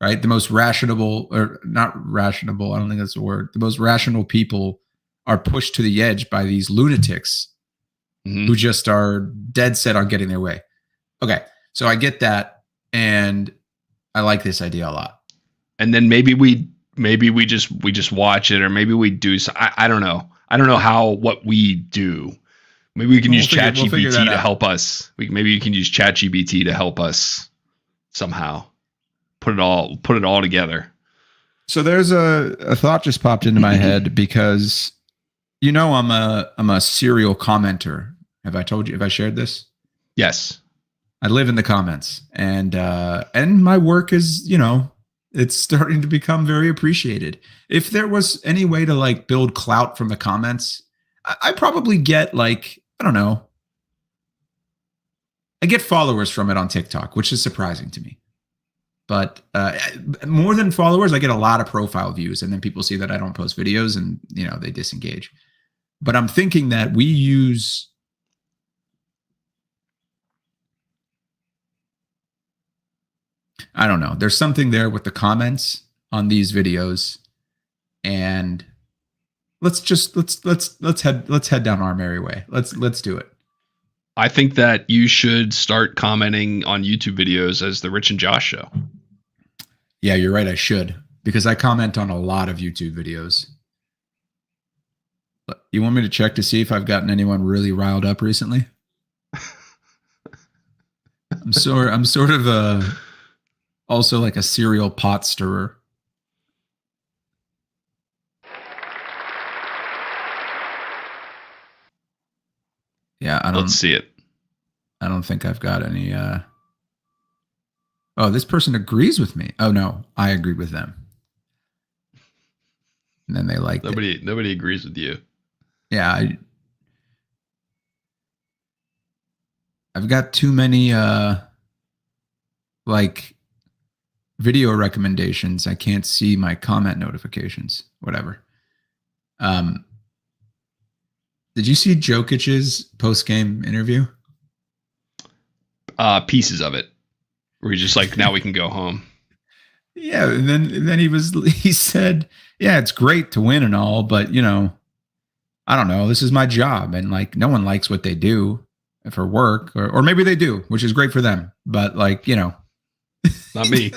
right? The most rational, or not rational, I don't think that's the word. The most rational people are pushed to the edge by these lunatics who just are dead set on getting their way. Okay, so I get that, and I like this idea a lot. And then maybe we just watch it, or maybe we do. I don't know. I don't know what we do. Maybe we can use ChatGPT to help us. Maybe you can use ChatGPT to help us somehow put it all together. So there's a thought just popped into my head, because I'm a serial commenter. Have I shared this? Yes. I live in the comments, and my work is, it's starting to become very appreciated. If there was any way to like build clout from the comments, I probably get like, I don't know. I get followers from it on TikTok, which is surprising to me. But more than followers, I get a lot of profile views, and then people see that I don't post videos, and they disengage. But I'm thinking that we use I don't know. There's something there with the comments on these videos, and let's head down our merry way. Let's do it. I think that you should start commenting on YouTube videos as the Rich and Josh Show. Yeah, you're right. I should, because I comment on a lot of YouTube videos. You want me to check to see if I've gotten anyone really riled up recently? I'm sort of also like a serial pot stirrer. Yeah, let's see it. I don't think I've got any. Oh, this person agrees with me. Oh no, I agree with them. And then they like nobody agrees with you. Yeah, I've got too many like video recommendations. I can't see my comment notifications. Whatever. Did you see Jokic's post-game interview? Pieces of it, where he's just like, now we can go home. Yeah, and then he said, yeah, it's great to win and all, but I don't know, this is my job, and like no one likes what they do for work, or maybe they do, which is great for them, but like, not me.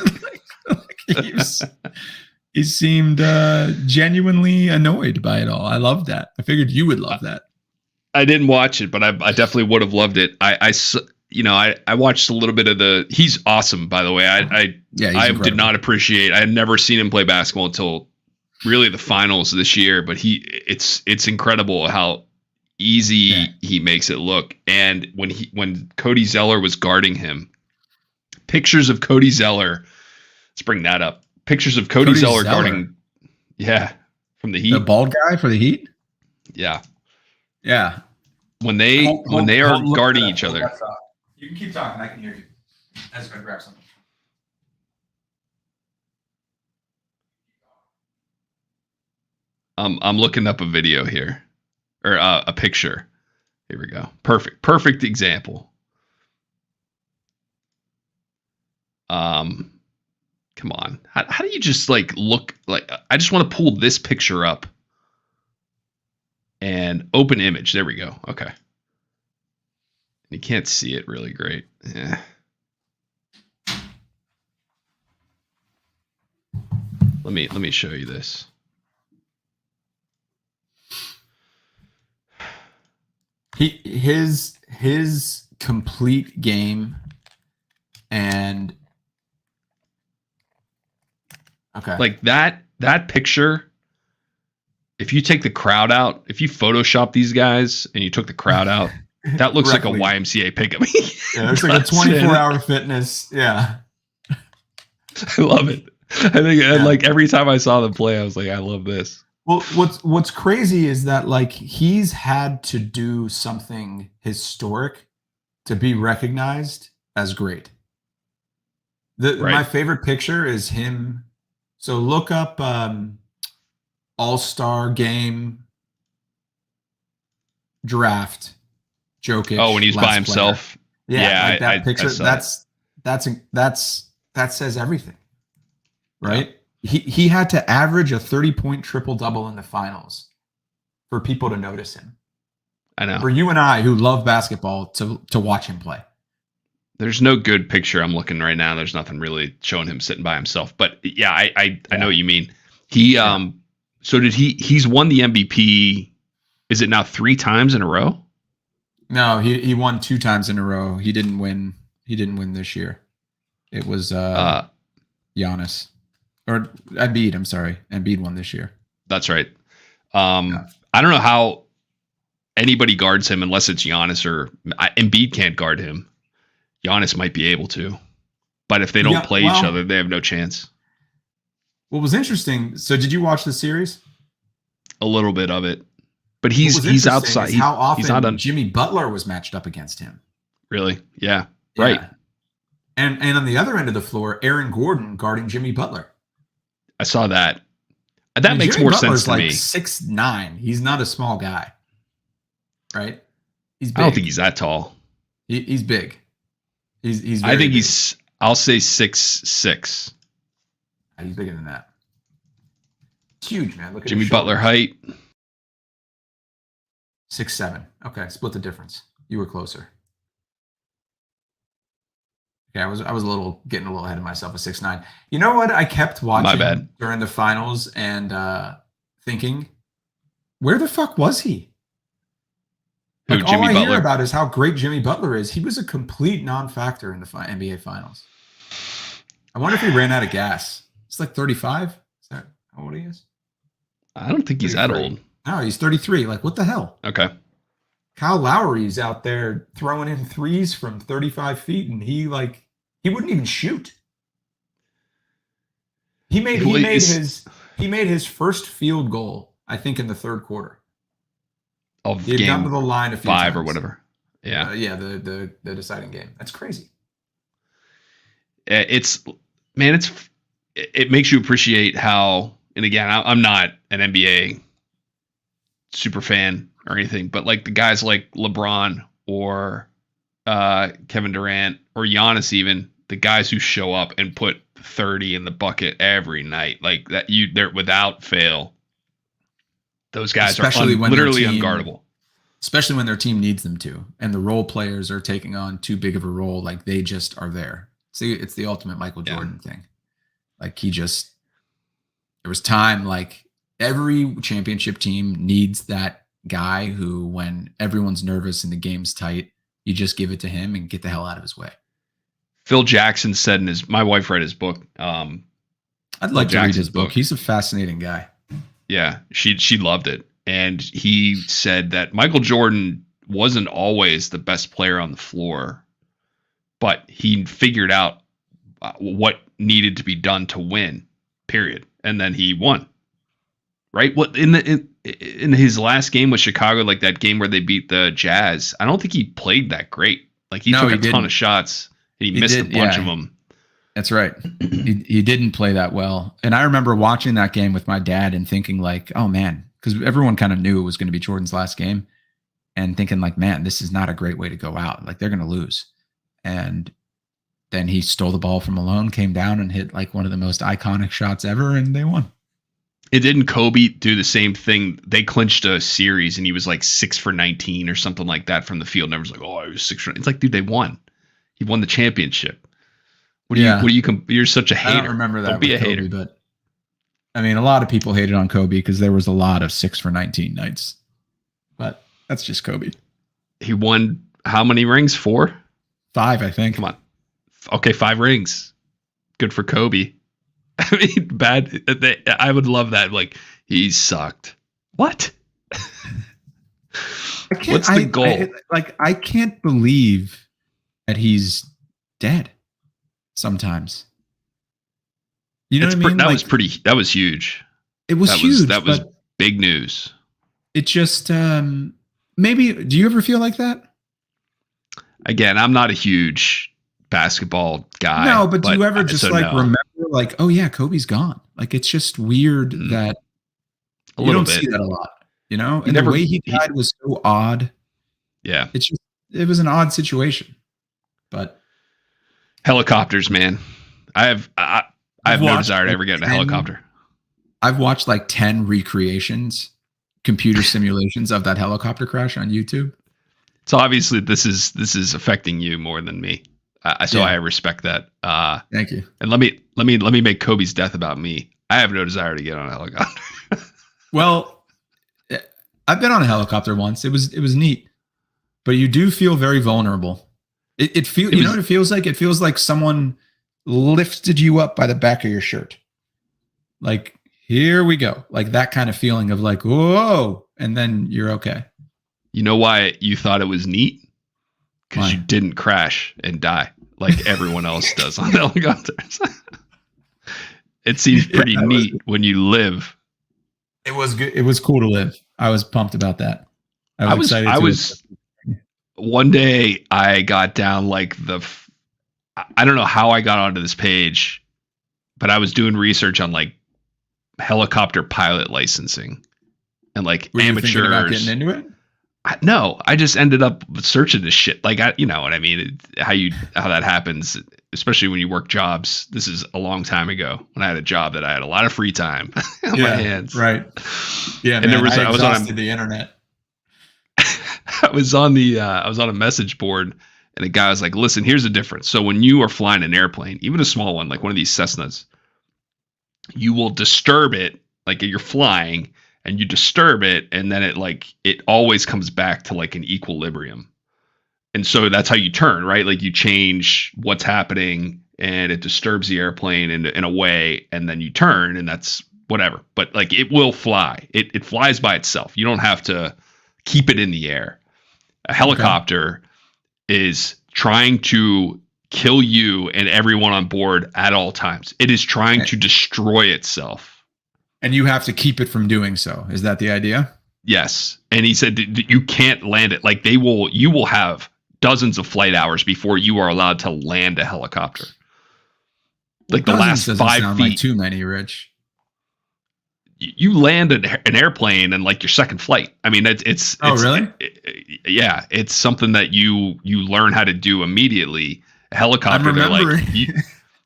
He seemed genuinely annoyed by it all. I loved that. I figured you would love that. I didn't watch it, but I definitely would have loved it. I watched a little bit of the. He's awesome, by the way. I did not appreciate. I had never seen him play basketball until really the finals this year. But it's incredible how easy he makes it look. And when Cody Zeller was guarding him, pictures of Cody Zeller. Let's bring that up. Pictures of Cody Zeller guarding. Yeah, from the Heat. The bald guy for the Heat. Yeah. Yeah. When they are guarding each other. You can keep talking. I can hear you. I just gotta grab something. I'm looking up a video here, or a picture. Here we go. Perfect example. Come on. How do you just like look like? I just want to pull this picture up and open image. There we go. Okay. You can't see it really great. Yeah. Let me show you this. His complete game, and okay, like that picture if you take the crowd out, if you Photoshop these guys and you took the crowd out, that looks like a YMCA pickup. Yeah, it's like a 24-hour fitness. Yeah. I love it. I think like every time I saw them play, I was like, I love this. Well, what's crazy is that like he's had to do something historic to be recognized as great. My favorite picture is him. So look up All-Star Game draft Jokic. Oh, when he's by himself. Yeah, like that picture. That says everything, right? Yeah. He had to average a 30-point triple-double in the finals for people to notice him. I know. For you and I, who love basketball, to watch him play. There's no good picture I'm looking right now. There's nothing really showing him sitting by himself. But yeah, I know what you mean. He so did he's won the MVP. Is it now 3 times in a row? No, he won 2 times in a row. He didn't win this year. It was Giannis. Or Embiid, I'm sorry. Embiid won this year. That's right. I don't know how anybody guards him unless it's Giannis or Embiid can't guard him. Giannis might be able to. But if they don't play each other, they have no chance. What was interesting, so did you watch the series? A little bit of it. But he's outside. How often he's not on Jimmy Butler was matched up against him. Really? Yeah. Right. And on the other end of the floor, Aaron Gordon guarding Jimmy Butler. I saw that. That makes more sense to me. 6'9". He's not a small guy. Right? He's big. I don't think he's that tall. He's big. He's I think big. I'll say 6'6". He's bigger than that. It's huge, man. Look at Jimmy Butler height. 6'7". Okay, split the difference. You were closer. Okay, I was getting a little ahead of myself at 6'9". You know what? I kept watching during the finals and thinking, where the fuck was he? Like, all I hear about is how great Jimmy Butler is. He was a complete non-factor in the NBA Finals. I wonder if he ran out of gas. He's like 35. Is that how old he is? I don't think he's that old. No, he's 33. Like, what the hell? Okay. Kyle Lowry's out there throwing in threes from 35 feet, and he wouldn't even shoot. He made his first field goal, I think, in the third quarter. Of he had gotten to the line a few 5 times. Or whatever. Yeah. The deciding game. That's crazy. It makes you appreciate how, and again, I'm not an NBA super fan or anything, but like the guys like LeBron or Kevin Durant or Giannis, even the guys who show up and put 30 in the bucket every night, like that, they're without fail. Those guys are literally unguardable. Especially when their team needs them to, and the role players are taking on too big of a role, like they just are there. See, it's the ultimate Michael Jordan thing. Like there was time, like every championship team needs that guy who, when everyone's nervous and the game's tight, you just give it to him and get the hell out of his way. Phil Jackson said my wife read his book. I'd like to read his book. He's a fascinating guy. Yeah, she loved it. And he said that Michael Jordan wasn't always the best player on the floor, but he figured out what needed to be done to win, period. And then he won. Right? What in his last game with Chicago, like that game where they beat the Jazz, I don't think he played that great. Like he took a ton of shots and he missed a bunch of them. That's right. He didn't play that well. And I remember watching that game with my dad and thinking like, oh man, because everyone kind of knew it was going to be Jordan's last game, and thinking like, man, this is not a great way to go out. Like they're going to lose. And then he stole the ball from Malone, came down and hit like one of the most iconic shots ever, and they won. It didn't Kobe do the same thing? They clinched a series and he was like 6 for 19 or something like that from the field. And everyone's like, oh, I was 6 for 19. It's like, dude, they won. He won the championship. You're such a hater. I don't remember that. Don't be a Kobe, hater. But I mean, a lot of people hated on Kobe because there was a lot of 6 for 19 nights. But that's just Kobe. He won how many rings? 4? 5, I think. Come on. Okay, 5 rings. Good for Kobe. I mean, bad. I would love that. Like, he sucked. What? I can't, What's the goal? I can't believe that he's dead sometimes. You know what I mean? That was huge. It was huge. That was big news. It just, maybe, do you ever feel like that? Again, I'm not a huge basketball guy. No, but do you ever just remember like, oh yeah, Kobe's gone? Like, it's just weird that you don't see that a lot, you know? And the way he died was so odd. Yeah. It was an odd situation, but helicopters, man. I have no desire to ever get in a helicopter. I've watched like 10 recreations, computer simulations of that helicopter crash on YouTube. So obviously this is affecting you more than me. I respect that. Thank you. And let me make Kobe's death about me. I have no desire to get on a helicopter. Well, I've been on a helicopter once. It was neat, but you do feel very vulnerable. It feels, you know what it feels like? It feels like someone lifted you up by the back of your shirt. Like, here we go. Like that kind of feeling of like, whoa, and then you're okay. You know why you thought it was neat? Because you didn't crash and die like everyone else does on helicopters. It seems pretty neat when you live. It was good. It was cool to live. I was pumped about that. I was excited. One day I got down like I don't know how I got onto this page, but I was doing research on like helicopter pilot licensing and like Were amateurs. You thinking about getting into it? No, I just ended up searching this shit. Like, you know what I mean? How that happens, especially when you work jobs. This is a long time ago when I had a job that I had a lot of free time on my hands. Right. Yeah. And man, I was on the internet. I was on a message board and a guy was like, listen, here's the difference. So when you are flying an airplane, even a small one, like one of these Cessnas, you will disturb it. Like you're flying and you disturb it, and then it always comes back to like an equilibrium. And so that's how you turn, right? Like you change what's happening and it disturbs the airplane in a way, and then you turn and that's whatever. But like it will fly. It flies by itself. You don't have to keep it in the air. A helicopter is trying to kill you and everyone on board at all times. It is trying to destroy itself. And you have to keep it from doing so. Is that the idea? Yes. And he said that you can't land it. Like you will have dozens of flight hours before you are allowed to land a helicopter. Like the last 5 feet. Like too many, Rich. You land an airplane in like your second flight. I mean, it's really? Yeah. It's something that you learn how to do immediately. A helicopter, they're like,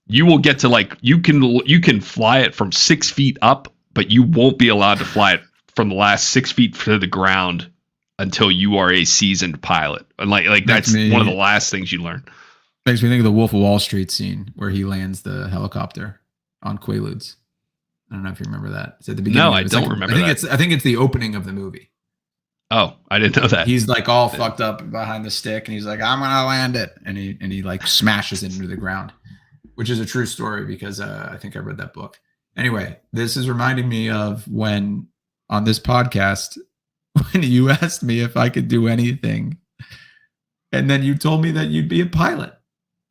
you will get to like, you can fly it from 6 feet up, but you won't be allowed to fly it from the last 6 feet to the ground until you are a seasoned pilot. And like that's one of the last things you learn. Makes me think of the Wolf of Wall Street scene where he lands the helicopter on Quaaludes. I don't know if you remember that. It's at the beginning. No, I don't remember that. I think it's the opening of the movie. Oh, I didn't know that. He's like all fucked up behind the stick, and he's like, "I'm gonna land it," and he like smashes it into the ground, which is a true story because I think I read that book. Anyway, this is reminding me of when on this podcast when you asked me if I could do anything, and then you told me that you'd be a pilot.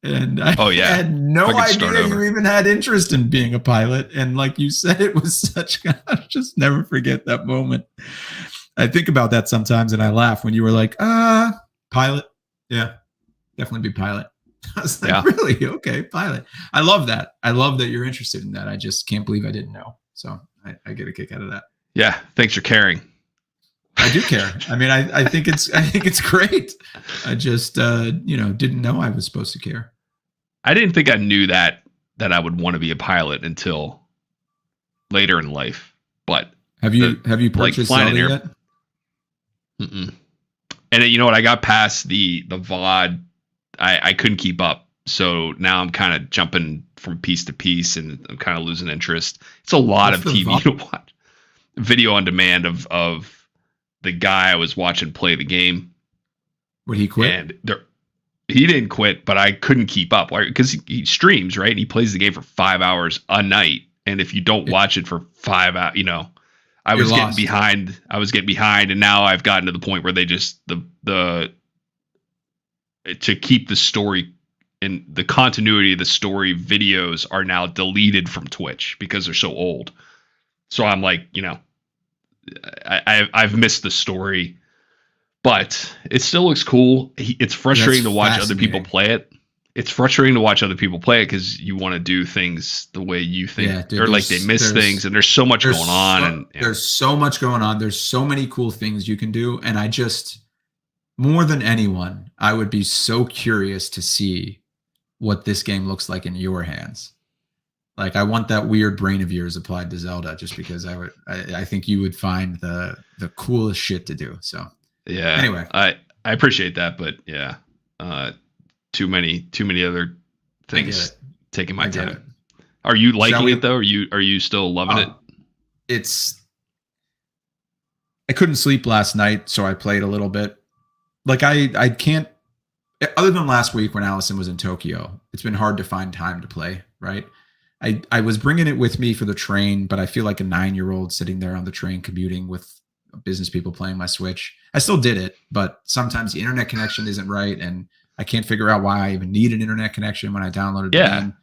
And I had no idea you even had interest in being a pilot. And like you said, it was such, I'll just never forget that moment. I think about that sometimes and I laugh when you were like, pilot. Yeah, definitely be pilot. I was like, really? Okay, pilot. I love that. I love that you're interested in that. I just can't believe I didn't know. So I get a kick out of that. Yeah. Thanks for caring. I do care. I mean, I think it's great. I just, didn't know I was supposed to care. I didn't think I knew that I would want to be a pilot until later in life. But have you purchased like Sully yet? Mm-mm. And you know what? I got past the VOD. I couldn't keep up. So now I'm kind of jumping from piece to piece and I'm kind of losing interest. It's a lot of TV to watch. Video on demand of the guy I was watching play the game. Would he quit? And he didn't quit, but I couldn't keep up because he streams, right? And he plays the game for 5 hours a night. And if you don't watch it for 5 hours, I You're was getting lost. behind. I was getting behind, and now I've gotten to the point where they just the to keep the story and the continuity of the story videos are now deleted from Twitch because they're so old. So I'm like, I've missed the story, but it still looks cool. It's frustrating to watch other people play it. It's frustrating to watch other people play it because you want to do things the way you think, Yeah, dude, or like they miss things, and there's so much going on. There's so much going on. There's so many cool things you can do, and I just, more than anyone, I would be so curious to see what this game looks like in your hands. Like, I want that weird brain of yours applied to Zelda, just because I think you would find the coolest shit to do. So yeah. Anyway, I appreciate that, but yeah, too many other things taking my time. Are you liking it though? Are you still loving it? I couldn't sleep last night, so I played a little bit. Like, I can't, other than last week when Allison was in Tokyo, it's been hard to find time to play, right? I was bringing it with me for the train, but I feel like a 9-year-old sitting there on the train commuting with business people playing my Switch. I still did it, but sometimes the internet connection isn't right, and I can't figure out why I even need an internet connection when I downloaded the game.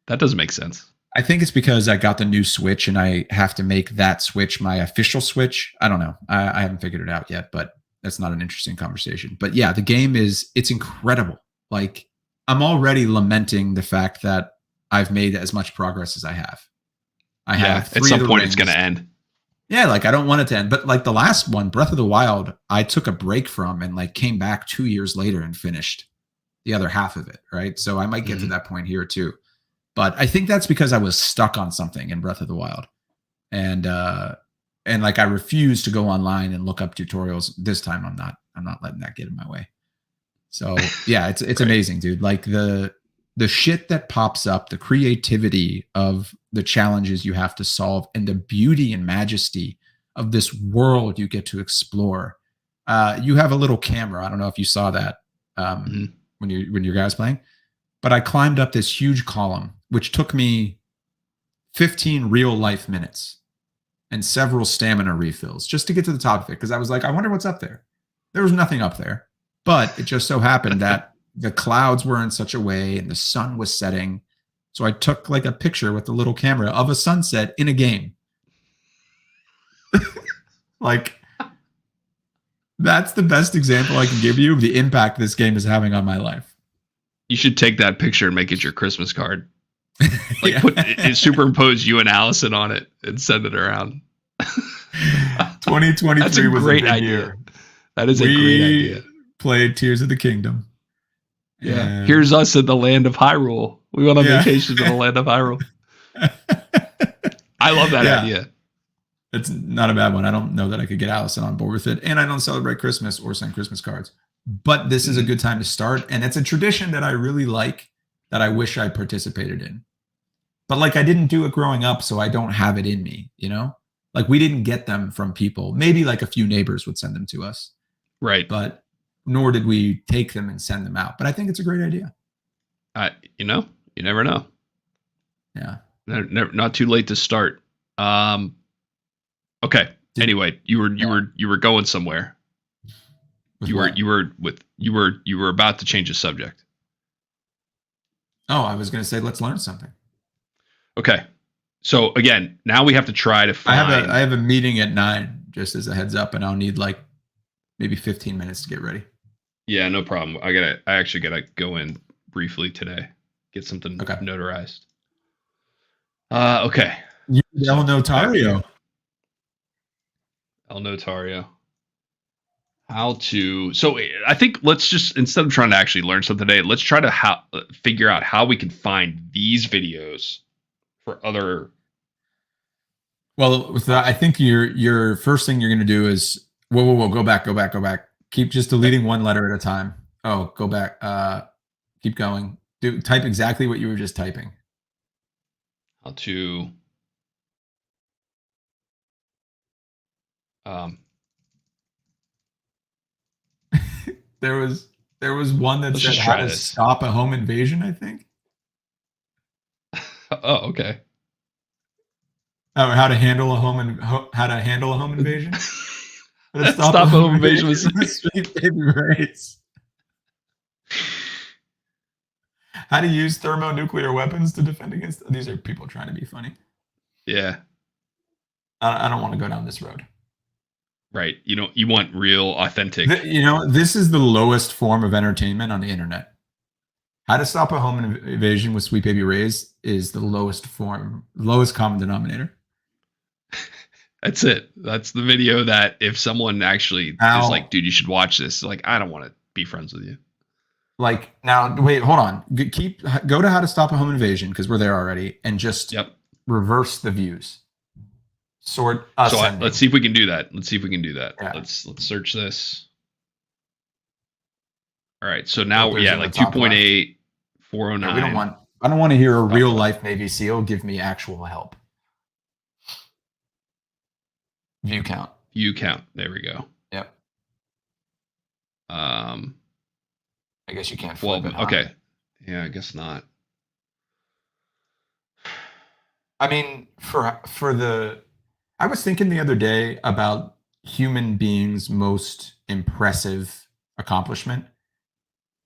That doesn't make sense. I think it's because I got the new Switch and I have to make that Switch my official Switch. I don't know. I haven't figured it out yet, but that's not an interesting conversation. But yeah, the game it's incredible. Like, I'm already lamenting the fact that I've made as much progress as I have. I have at some point it's going to end. Yeah, like, I don't want it to end. But like the last one, Breath of the Wild, I took a break from and like came back 2 years later and finished the other half of it, right? So I might get to that point here too. But I think that's because I was stuck on something in Breath of the Wild. And like, I refuse to go online and look up tutorials. This time I'm not letting that get in my way. So yeah, it's amazing, dude. Like, the shit that pops up, the creativity of the challenges you have to solve, and the beauty and majesty of this world you get to explore. You have a little camera. I don't know if you saw that when your guys playing, but I climbed up this huge column, which took me 15 real life minutes and several stamina refills just to get to the top of it. Because I was like, I wonder what's up there. There was nothing up there, but it just so happened that the clouds were in such a way and the sun was setting. So I took like a picture with the little camera of a sunset in a game. Like, that's the best example I can give you of the impact this game is having on my life. You should take that picture and make it your Christmas card. Like, superimpose you and Allison on it and send it around. 2023 was a great idea. Year. That is a great idea. Played Tears of the Kingdom. Yeah. Here's us in the land of Hyrule. We went on vacation to the land of Hyrule. I love that idea. It's not a bad one. I don't know that I could get Allison on board with it. And I don't celebrate Christmas or send Christmas cards. But this is a good time to start. And it's a tradition that I really like, that I wish I participated in. But like, I didn't do it growing up, so I don't have it in me, you know? Like, we didn't get them from people. Maybe like a few neighbors would send them to us. Right. But nor did we take them and send them out. But I think it's a great idea. You never know. Yeah. Not too late to start. Okay. Anyway, you were going somewhere. You were about to change the subject. Oh, I was going to say, let's learn something. Okay. So again, now we have to try to find. I have a meeting at 9, just as a heads up, and I'll need like maybe 15 minutes to get ready. Yeah, no problem. I actually gotta go in briefly today, get something notarized. Okay. El Notario. El Notario. So I think let's just, instead of trying to actually learn something today, let's try to figure out how we can find these videos for other. Well, with that, I think your first thing you're going to do is whoa, go back. Keep just deleting one letter at a time. Oh, go back. Keep going. Type exactly what you were just typing. How to. There was one that said how to stop a home invasion, I think. Oh, okay. Oh, how to handle a home invasion? How to Stop a home invasion with Sweet Baby Ray's. How to use thermonuclear weapons to defend against. These are people trying to be funny. Yeah. I don't want to go down this road. Right. You want real, authentic. This is the lowest form of entertainment on the internet. How to stop a home invasion with Sweet Baby Ray's is the lowest common denominator. That's it. That's the video that if someone actually is like, dude, you should watch this. Like, I don't want to be friends with you. Like, now, wait, hold on. Go to How to Stop a Home Invasion, because we're there already, and just reverse the views. Sort ascending. So let's see if we can do that. Yeah. Let's search this. All right. So now, like 2.8, 409. Yeah, I don't want to hear a real life Navy SEAL give me actual help. View count. There we go. Yep. I guess you can't flip it. Okay. Yeah, I guess not. I mean, I was thinking the other day about human beings' most impressive accomplishment.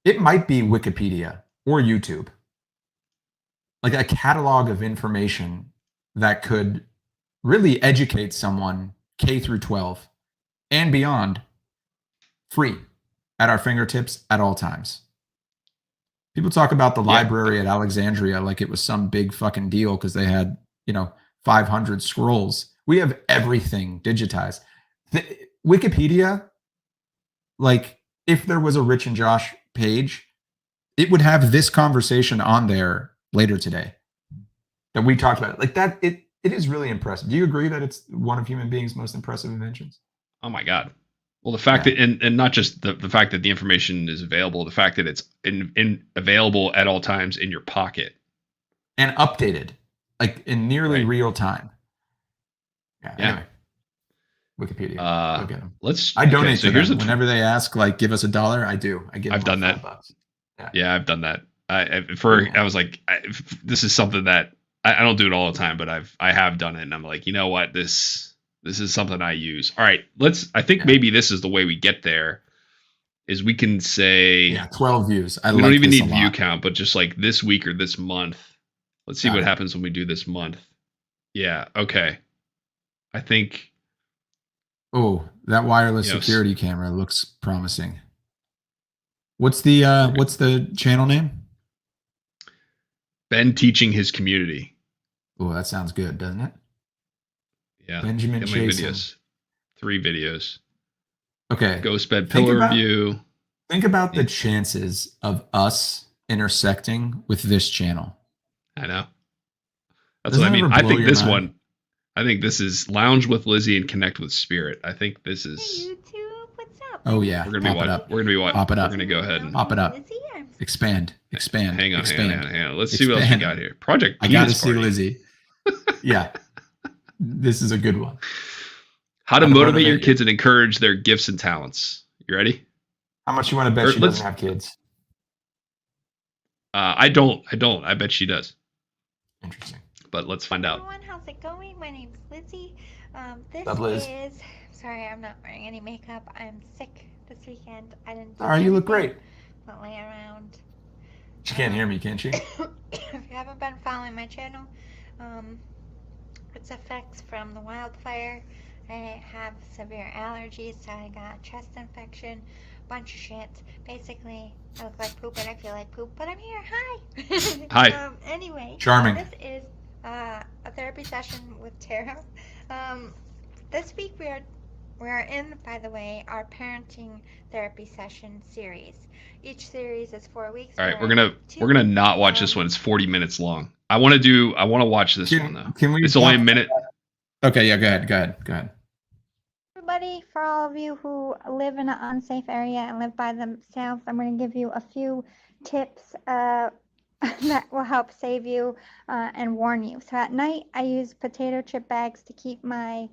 It might be Wikipedia or YouTube. Like a catalog of information that could really educate someone K through 12 and beyond, free, at our fingertips at all times. People talk about the library at Alexandria like it was some big fucking deal because they had, 500 scrolls. We have everything digitized. Wikipedia, like if there was a Rich and Josh page, it would have this conversation on there later today that we talked about. Like that, it is really impressive. Do you agree that it's one of human beings' most impressive inventions? Oh my God. Well, the fact that, and not just the fact that the information is available, the fact that it's available at all times in your pocket. And updated, like in nearly real time. Yeah. Anyway. Wikipedia. Look at them. I donate to them. Whenever they ask, like, give us $1, I do. I've done that. Yeah, I've done that. I was like, this is something that I don't do it all the time, but I have done it, and I'm like, you know what, this is something I use. All right, I think maybe this is the way we get there. Is we can say 12 views. We don't even need view count, but just like this week or this month. Let's see what happens when we do this month. Yeah. Okay. I think. Oh, that wireless security camera looks promising. What's the channel name? Ben teaching his community. Oh, that sounds good, doesn't it? Yeah. Benjamin Chasen. Videos. 3 videos. Okay. Ghost bed pillar review. Think about the chances of us intersecting with this channel. I know. That's what I mean. I think this one. I think this is Lounge with Lizzie and Connect with Spirit. I think this is. Hey YouTube, what's up? Oh yeah. We're gonna be what? Pop it up. We're gonna go ahead and pop it up. Expand. Hang on. Let's see what else we got here. Project. I gotta see Lizzie. Yeah. This is a good one. How to motivate your kids and encourage their gifts and talents. You ready? How much you want to bet she doesn't have kids? I don't. I bet she does. Interesting. But let's find out. Everyone, how's it going? My name's Lizzie. Liz. Sorry, I'm not wearing any makeup. I'm sick this weekend. I didn't. All right, you look great. But lay around. She can't hear me, can she? If you haven't been following my channel, it's effects from the wildfire. I have severe allergies, so I got chest infection, bunch of shit. Basically, I look like poop and I feel like poop, but I'm here. Hi. Hi. Anyway. Charming. This is a therapy session with Tara. This week we are in, by the way, our parenting therapy session series. Each series is 4 weeks. All right, we're gonna not watch this one. It's 40 minutes long. I want to watch this one though. Can we? It's only a minute. Okay, yeah, go ahead. Everybody, for all of you who live in an unsafe area and live by themselves, I'm going to give you a few tips that will help save you and warn you. So at night, I use potato chip bags to keep my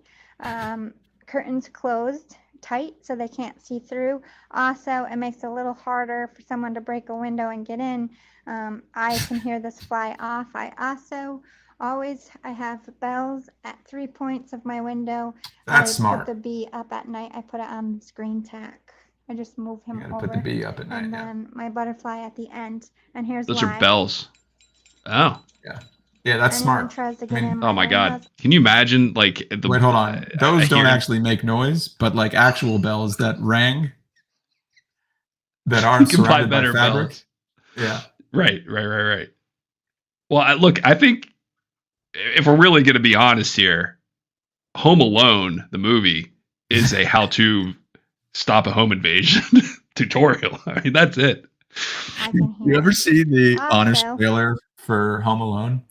curtains closed tight so they can't see through. Also, it makes it a little harder for someone to break a window and get in. I can hear this fly off. I also Always, I have bells at 3 points of my window. That's I smart. put the bee up at night. I put it on screen tack. I just move You him gotta over. put the bee up at night. And Yeah. then my butterfly at the end. And here's Those why. are bells. Oh. Yeah, that's Anyone smart. tries to I get mean- in Oh my own God. house- Can you imagine like the Wait, hold on. Those I don't hear- actually make noise, but like actual bells that rang that You aren't can buy surrounded by better fabric. bells. Yeah. Right. Well, I think if we're really going to be honest here, Home Alone, the movie, is a how to stop a home invasion tutorial. I mean, that's it. I can hear You ever it. see the Also- Honest trailer for Home Alone?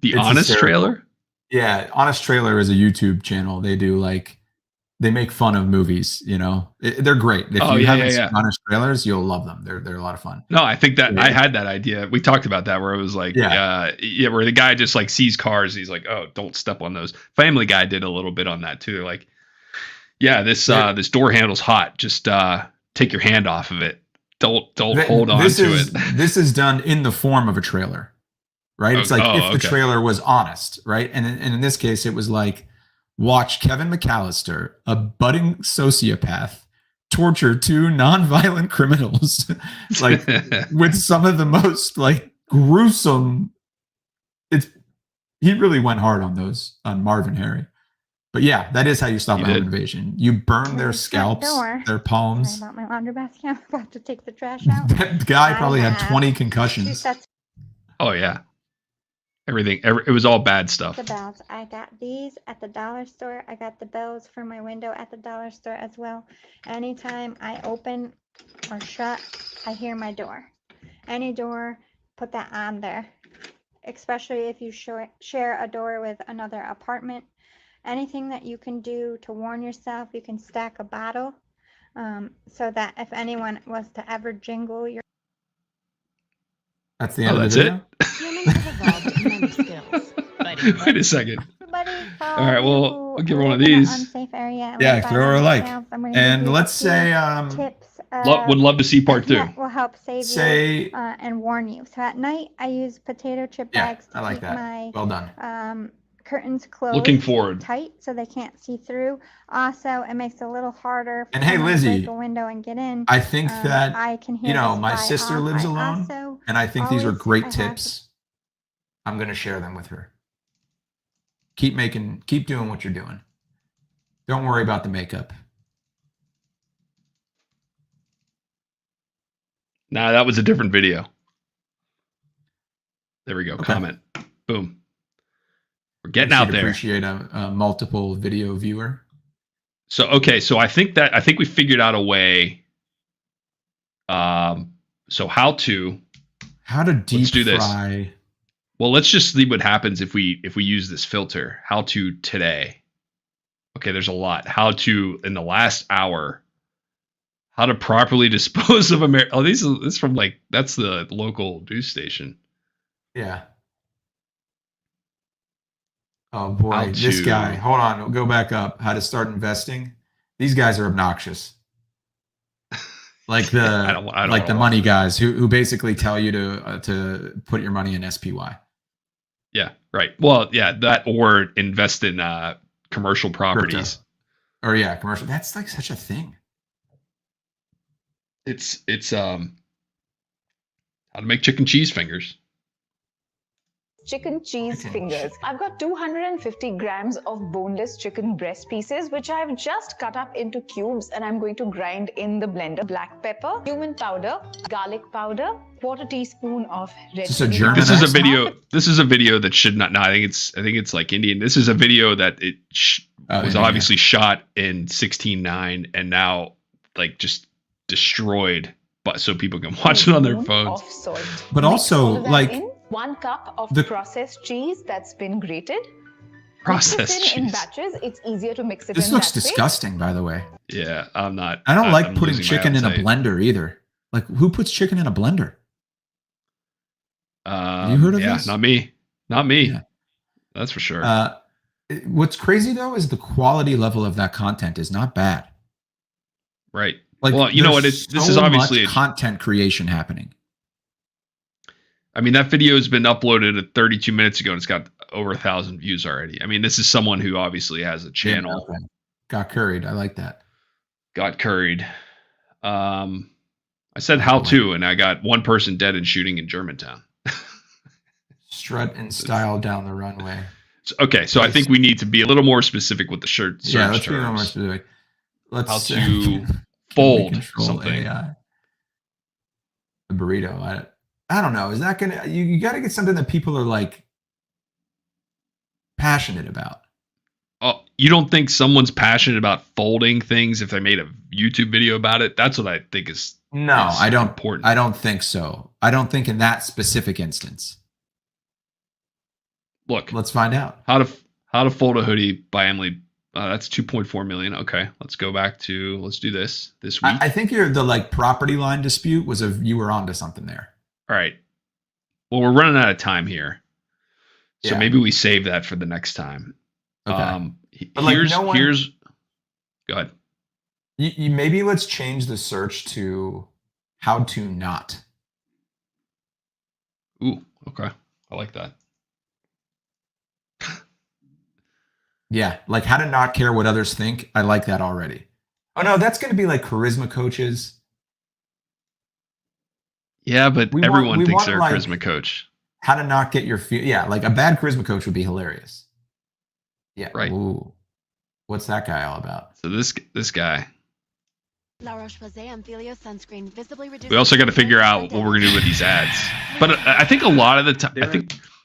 The It's Honest hysterical. trailer? Yeah, Honest Trailer is a YouTube channel. They do like they make fun of movies. You know, they're great. If Oh, you yeah, haven't yeah, seen yeah. Honest Trailers, you'll love them. They're a lot of fun. No, I think that Yeah. I had that idea. We talked about that where it was like, Yeah. where the guy just like sees cars. He's like, oh, don't step on those. Family Guy did a little bit on that too. They're like, yeah, this door handle's hot. Just take your hand off of it. Don't hold on This to is it. this is done in the form of a trailer, right? It's like Oh, if the okay. trailer was honest, right? And in this case, it was like watch Kevin McAllister, a budding sociopath, torture two non-violent criminals, like with some of the most like gruesome. He really went hard on those on Marv and Harry. But yeah, that is how you stop He a home did. invasion. You burn their Front scalps, door. their Sorry palms. about my laundry basket. I'm about to take the trash out. That guy I probably had have 20 Two concussions. sets Oh yeah, it was all bad stuff. of bells. I got these at the dollar store. I got the bells for my window at the dollar store as well. Anytime I open or shut, I hear my door. Any door, put that on there. Especially if you share a door with another apartment. Anything that you can do to warn yourself, you can stack a bottle so that if anyone was to ever jingle your That's the Oh, end of that's the it. video. Humans have evolved many skills, but Wait a second. everybody. All right, well, we'll give her one of live in an these. unsafe area and Yeah, live by throw her a like. themselves, I'm gonna give And you a let's few say tips. Would love to see part 2. That will help save say you and warn you. So at night, I use potato chip yeah, bags to I like keep that. my Well done. curtains closed. Looking forward. Tight so they can't see through. Also, it makes it a little harder for And hey, someone to Lizzie, break a window and get in. I think that I can hear you know, this my fly sister off. lives I alone, also and I think these are always- great I have- tips. I'm going to share them with her. Keep doing what you're doing. Don't worry about the makeup. Nah, that was a different video. There we go. Okay. Comment. Boom. We're getting I out should there. Appreciate a multiple video viewer. So I think we figured out a way. So how to deep do this. fry. Well, let's just see what happens if we use this filter. How to today. Okay, there's a lot. How to in the last hour. How to properly dispose of America. Oh, this is from like that's the local news station. Yeah. Oh boy, How this to- guy. Hold on, we'll go back up. How to start investing. These guys are obnoxious. Like the I don't like the know. money guys who basically tell you to put your money in SPY. Yeah, right. Well, yeah, that or invest in commercial properties. Or yeah, commercial. That's like such a thing. It's how to make chicken cheese fingers. chicken cheese Chicken fingers. I've got 250 grams of boneless chicken breast pieces, which I've just cut up into cubes, and I'm going to grind in the blender. Black pepper, cumin powder, garlic powder, quarter teaspoon of red Is this a chili German This is a accent? video. This is a video that should not. No, I think it's like Indian. This is a video that it Oh, was yeah, obviously shot in 16:9 and now like just destroyed, but so people can watch it on their teaspoon phones. Of salt. But Mix also, all of that like, in. 1 cup of the- processed cheese that's been grated. Processed Mix this in cheese. batches. It's easier to mix it This in looks that way. disgusting, by the way. Yeah, I'm not. I don't like I'm putting losing my chicken in a appetite. blender either. Like, who puts chicken in a blender? You heard of yeah, this? not me. Not me. Yeah. That's for sure. What's crazy though is the quality level of that content is not bad. Right. Like, Well, you know what? there's This so is obviously much content creation happening. I mean, that video has been uploaded at 32 minutes ago and it's got over 1,000 views already. I mean, this is someone who obviously has a channel. Yeah, okay. Got curried. I like that. Got curried. I said how to, and I got one person dead in shooting in Germantown. Strut in style down the runway. Okay, so I think we need to be a little more specific with the search Yeah, let's terms. be a little more specific. Let's How can to we fold control something. AI? The burrito. I don't know. Is that gonna? You got to get something that people are like passionate about. Oh, you don't think someone's passionate about folding things if they made a YouTube video about it? That's what I think is. No, is I don't. Important. I don't think so. I don't think in that specific instance. Look, Let's find out. how to fold a hoodie by Emily. That's 2.4 million. Okay, let's go back to let's do this week. I think the like property line dispute was you were onto something there. All right. Well, we're running out of time here, so Yeah. maybe we save that for the next time. Okay. But, like, Here's no one- here's. Go ahead. You maybe let's change the search to how to not. Ooh, okay, I like that. Yeah, like how to not care what others think. I like that already. Oh no, that's going to be like charisma coaches. Yeah, but We want- everyone we thinks want, they're a like- charisma coach. How to not get your feel. Yeah, like a bad charisma coach would be hilarious. Yeah. Right. Ooh. What's that guy all about? So this guy. La Roche-Posay Amphilio sunscreen visibly reduces. We also got to figure out what we're gonna do with these ads. But I think a lot of the time,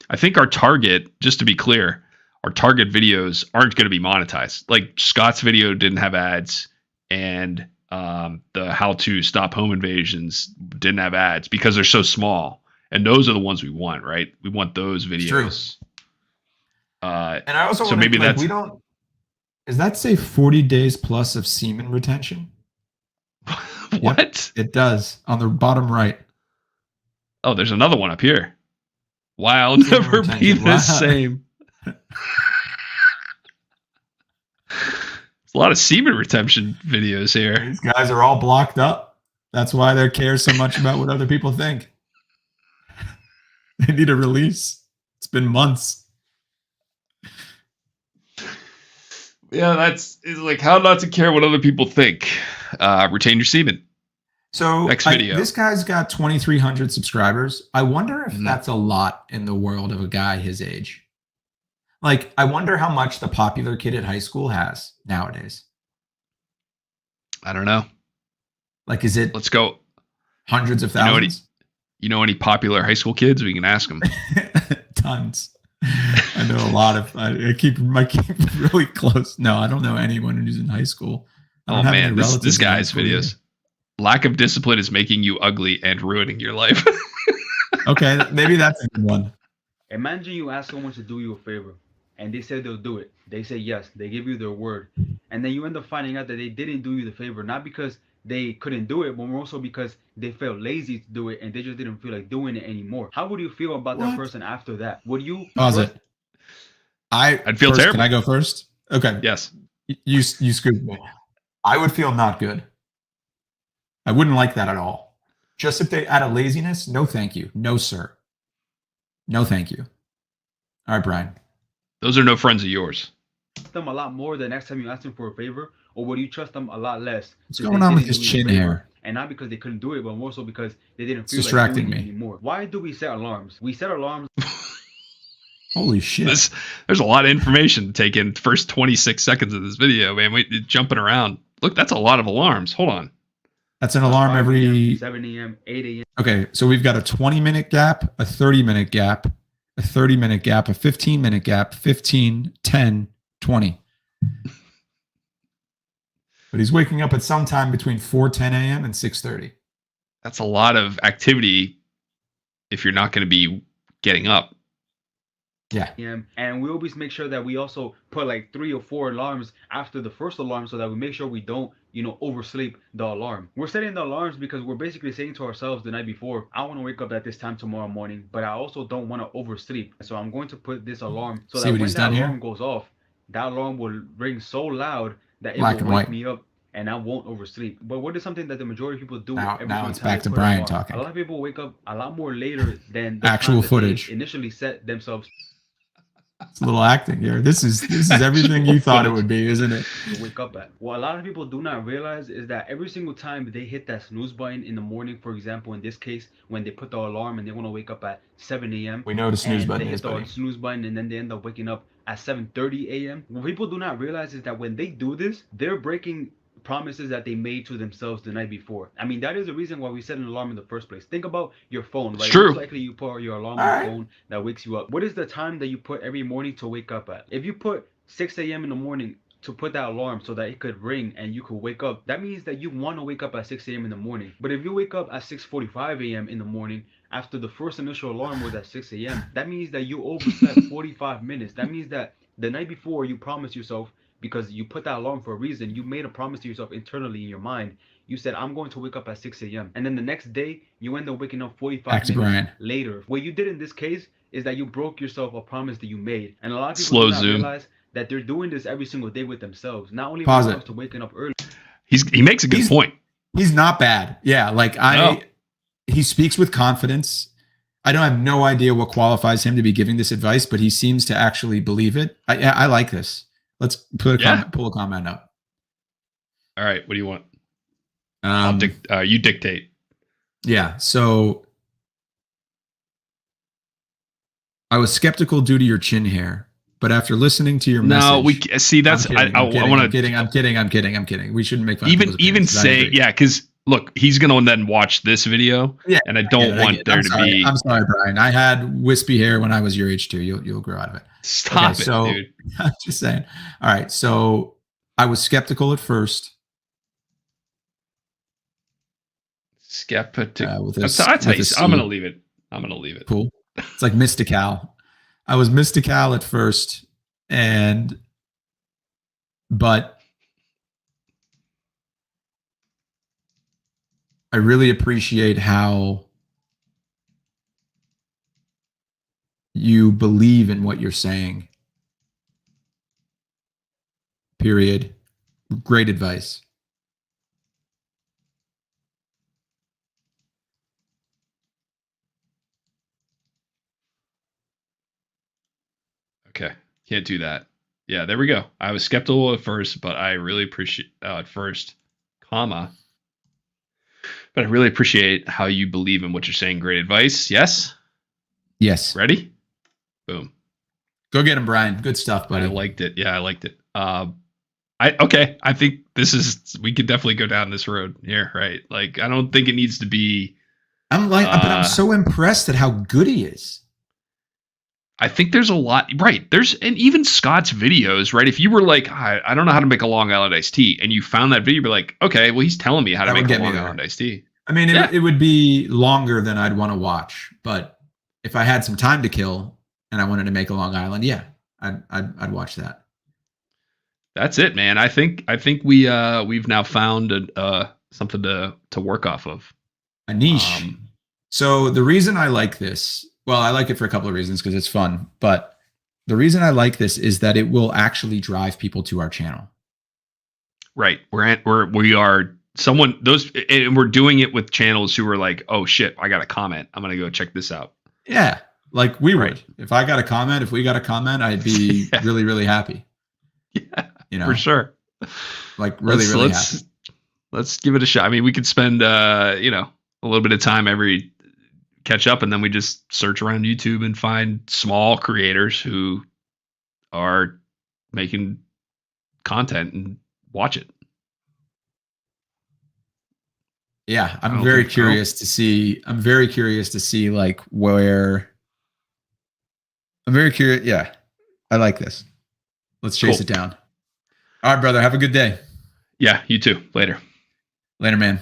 I think our target, just to be clear, our target videos aren't going to be monetized. Like Scott's video didn't have ads, and the how to stop home invasions didn't have ads because they're so small. And those are the ones we want, right? We want those videos. And I also So wanna, maybe like, that's- we don't. Does that say 40 days plus of semen retention? What? It does on the bottom right. Oh, there's another one up here. Why I'll Semen never be retention. the Wow. same. There's a lot of semen retention videos here. These guys are all blocked up. That's why they care so much about what other people think. They need a release. It's been months. Yeah, it's like how not to care what other people think. Retain your semen. So Next video. this guy's got 2,300 subscribers. I wonder if Mhm. that's a lot in the world of a guy his age. Like, I wonder how much the popular kid at high school has nowadays. I don't know. Like, is it Let's go. hundreds of You know what he- thousands? You know any popular high school kids? We can ask them. Tons. I know a lot of. I keep really close. No, I don't know anyone who's in high school. I Oh don't have any man, this relatives in high guy's school videos. Lack of discipline is making you ugly and ruining your life. either. Okay, maybe that's a good one. Imagine you ask someone to do you a favor and they say they'll do it. They say yes, they give you their word. And then you end up finding out that they didn't do you the favor, not because they couldn't do it, but more so because they felt lazy to do it and they just didn't feel like doing it anymore. How would you feel about What? that person after that? Would you Pause it. I'd feel first, terrible. Can I go first? Okay. Yes. You scooped me. I would feel not good. I wouldn't like that at all. Just if they out of laziness, no thank you. No, sir. No thank you. All right, Brian. Those are no friends of yours. trust them a lot more the next time you ask them for a favor, or would you trust them a lot less? What's since going they on with didn't his do you a chin favor? hair? And not because they couldn't do it, but more so because they didn't It's feel distracting like doing me. it anymore. Why do we set alarms? We set alarms Holy shit. There's a lot of information to take in the first 26 seconds of this video, man. We jumping around. Look, that's a lot of alarms. Hold on. That's an alarm 5 every. a.m., 7 a.m., 8 a.m. Okay, so we've got a 20-minute gap, a 30-minute gap, a 30-minute gap, a 15-minute gap, 15, 10, 20. But he's waking up at some time between 4:10 a.m. and 6:30. That's a lot of activity if you're not going to be getting up. Yeah. And we always make sure that we also put like 3 or 4 alarms after the first alarm so that we make sure we don't, oversleep the alarm. We're setting the alarms because we're basically saying to ourselves the night before, I want to wake up at this time tomorrow morning, but I also don't want to oversleep. So I'm going to put this alarm so See that what when he's that done here? alarm goes off, that alarm will ring so loud that it Black will and wake white. me up and I won't oversleep. But what is something that the majority of people do? Now every it's single time back they to put an Brian alarm? talking. A lot of people wake up a lot more later than the Actual time that footage. they initially set themselves It's a little acting here. This is everything you thought it would be, isn't it? to wake up at. What a lot of people do not realize is that every single time they hit that snooze button in the morning, for example, in this case, when they put the alarm and they want to wake up at 7 a.m. We know what a snooze and button they is, hit the buddy. snooze button and then they end up waking up at 7:30 a.m. What people do not realize is that when they do this, they're breaking promises that they made to themselves the night before. I mean, that is the reason why we set an alarm in the first place. Think about your phone, right? It's true. Most likely you put your alarm All on right. your phone that wakes you up. What is the time that you put every morning to wake up at? If you put 6 a.m. in the morning to put that alarm so that it could ring and you could wake up, that means that you want to wake up at 6 a.m. in the morning. But if you wake up at 6:45 a.m. in the morning after the first initial alarm was at 6 a.m., that means that you overslept 45 minutes. That means that the night before you promised yourself, because you put that alarm for a reason, you made a promise to yourself internally in your mind. You said, I'm going to wake up at 6 a.m. And then the next day, you end up waking up 45 Back to minutes Brian. later. What you did in this case is that you broke yourself a promise that you made. And a lot of people Slow do not zoom. realize that they're doing this every single day with themselves. Not only Pause when it it. comes to waking up early. He makes a good He's- point. He's not bad. Yeah, like he speaks with confidence. I don't have no idea what qualifies him to be giving this advice, but he seems to actually believe it. I like this. Let's pull a comment up. All right, what do you want? You dictate. Yeah. So I was skeptical due to your chin hair, but after listening to your message, No, we see. That's I want to. I'm kidding. We shouldn't make fun. Even of people's opinions, 'cause I say agree. yeah, because look, he's gonna then watch this video, Yeah, and I don't want there to be. I'm sorry, Brian. I had wispy hair when I was your age too. You'll grow out of it. Stop Okay, it, so- dude. I'm just saying. All right. So I was skeptical at first. Skeptic. With That's a, how with a I'm C. gonna leave it. I'm gonna leave it. Cool. It's like mystical. I was mystical at first, but I really appreciate how you believe in what you're saying. Period. Great advice. Okay, can't do that. Yeah, there we go. I was skeptical at first, but I really appreciate at first, comma. But I really appreciate how you believe in what you're saying. Great advice. Yes. Yes. Ready? Boom. Go get him, Brian. Good stuff, buddy. I liked it. Yeah, I liked it. I think we could definitely go down this road here, right? Like, I don't think it needs to be. but I'm so impressed at how good he is. I think there's a lot, right? And even Scott's videos, right? If you were like, I don't know how to make a Long Island iced tea, and you found that video, you'd be like, okay, well, he's telling me how to That would make a get me Long there. Island iced tea. I mean, Yeah. it would be longer than I'd want to watch, but if I had some time to kill and I wanted to make a Long Island, yeah, I'd watch that. That's it, man. I think we've now found something to work off of. A niche. So the reason I like this, well, I like it for a couple of reasons because it's fun, but the reason I like this is that it will actually drive people to our channel. Right. We are someone those, and we're doing it with channels who are like, oh shit, I got a comment. I'm gonna go check this out. Yeah, like we would. Right. If I got a comment, if we got a comment, I'd be Yeah. really, really happy. Yeah, You know, for sure. like really, really happy. Let's give it a shot. I mean, we could spend a little bit of time every catch up, and then we just search around YouTube and find small creators who are making content and watch it. Yeah, I I'm don't very think so. curious to see. I'm very curious to see like where. I'm very curious. Yeah, I like this. Let's chase Cool. it down. All right, brother. Have a good day. Yeah, you too. Later. Later, man.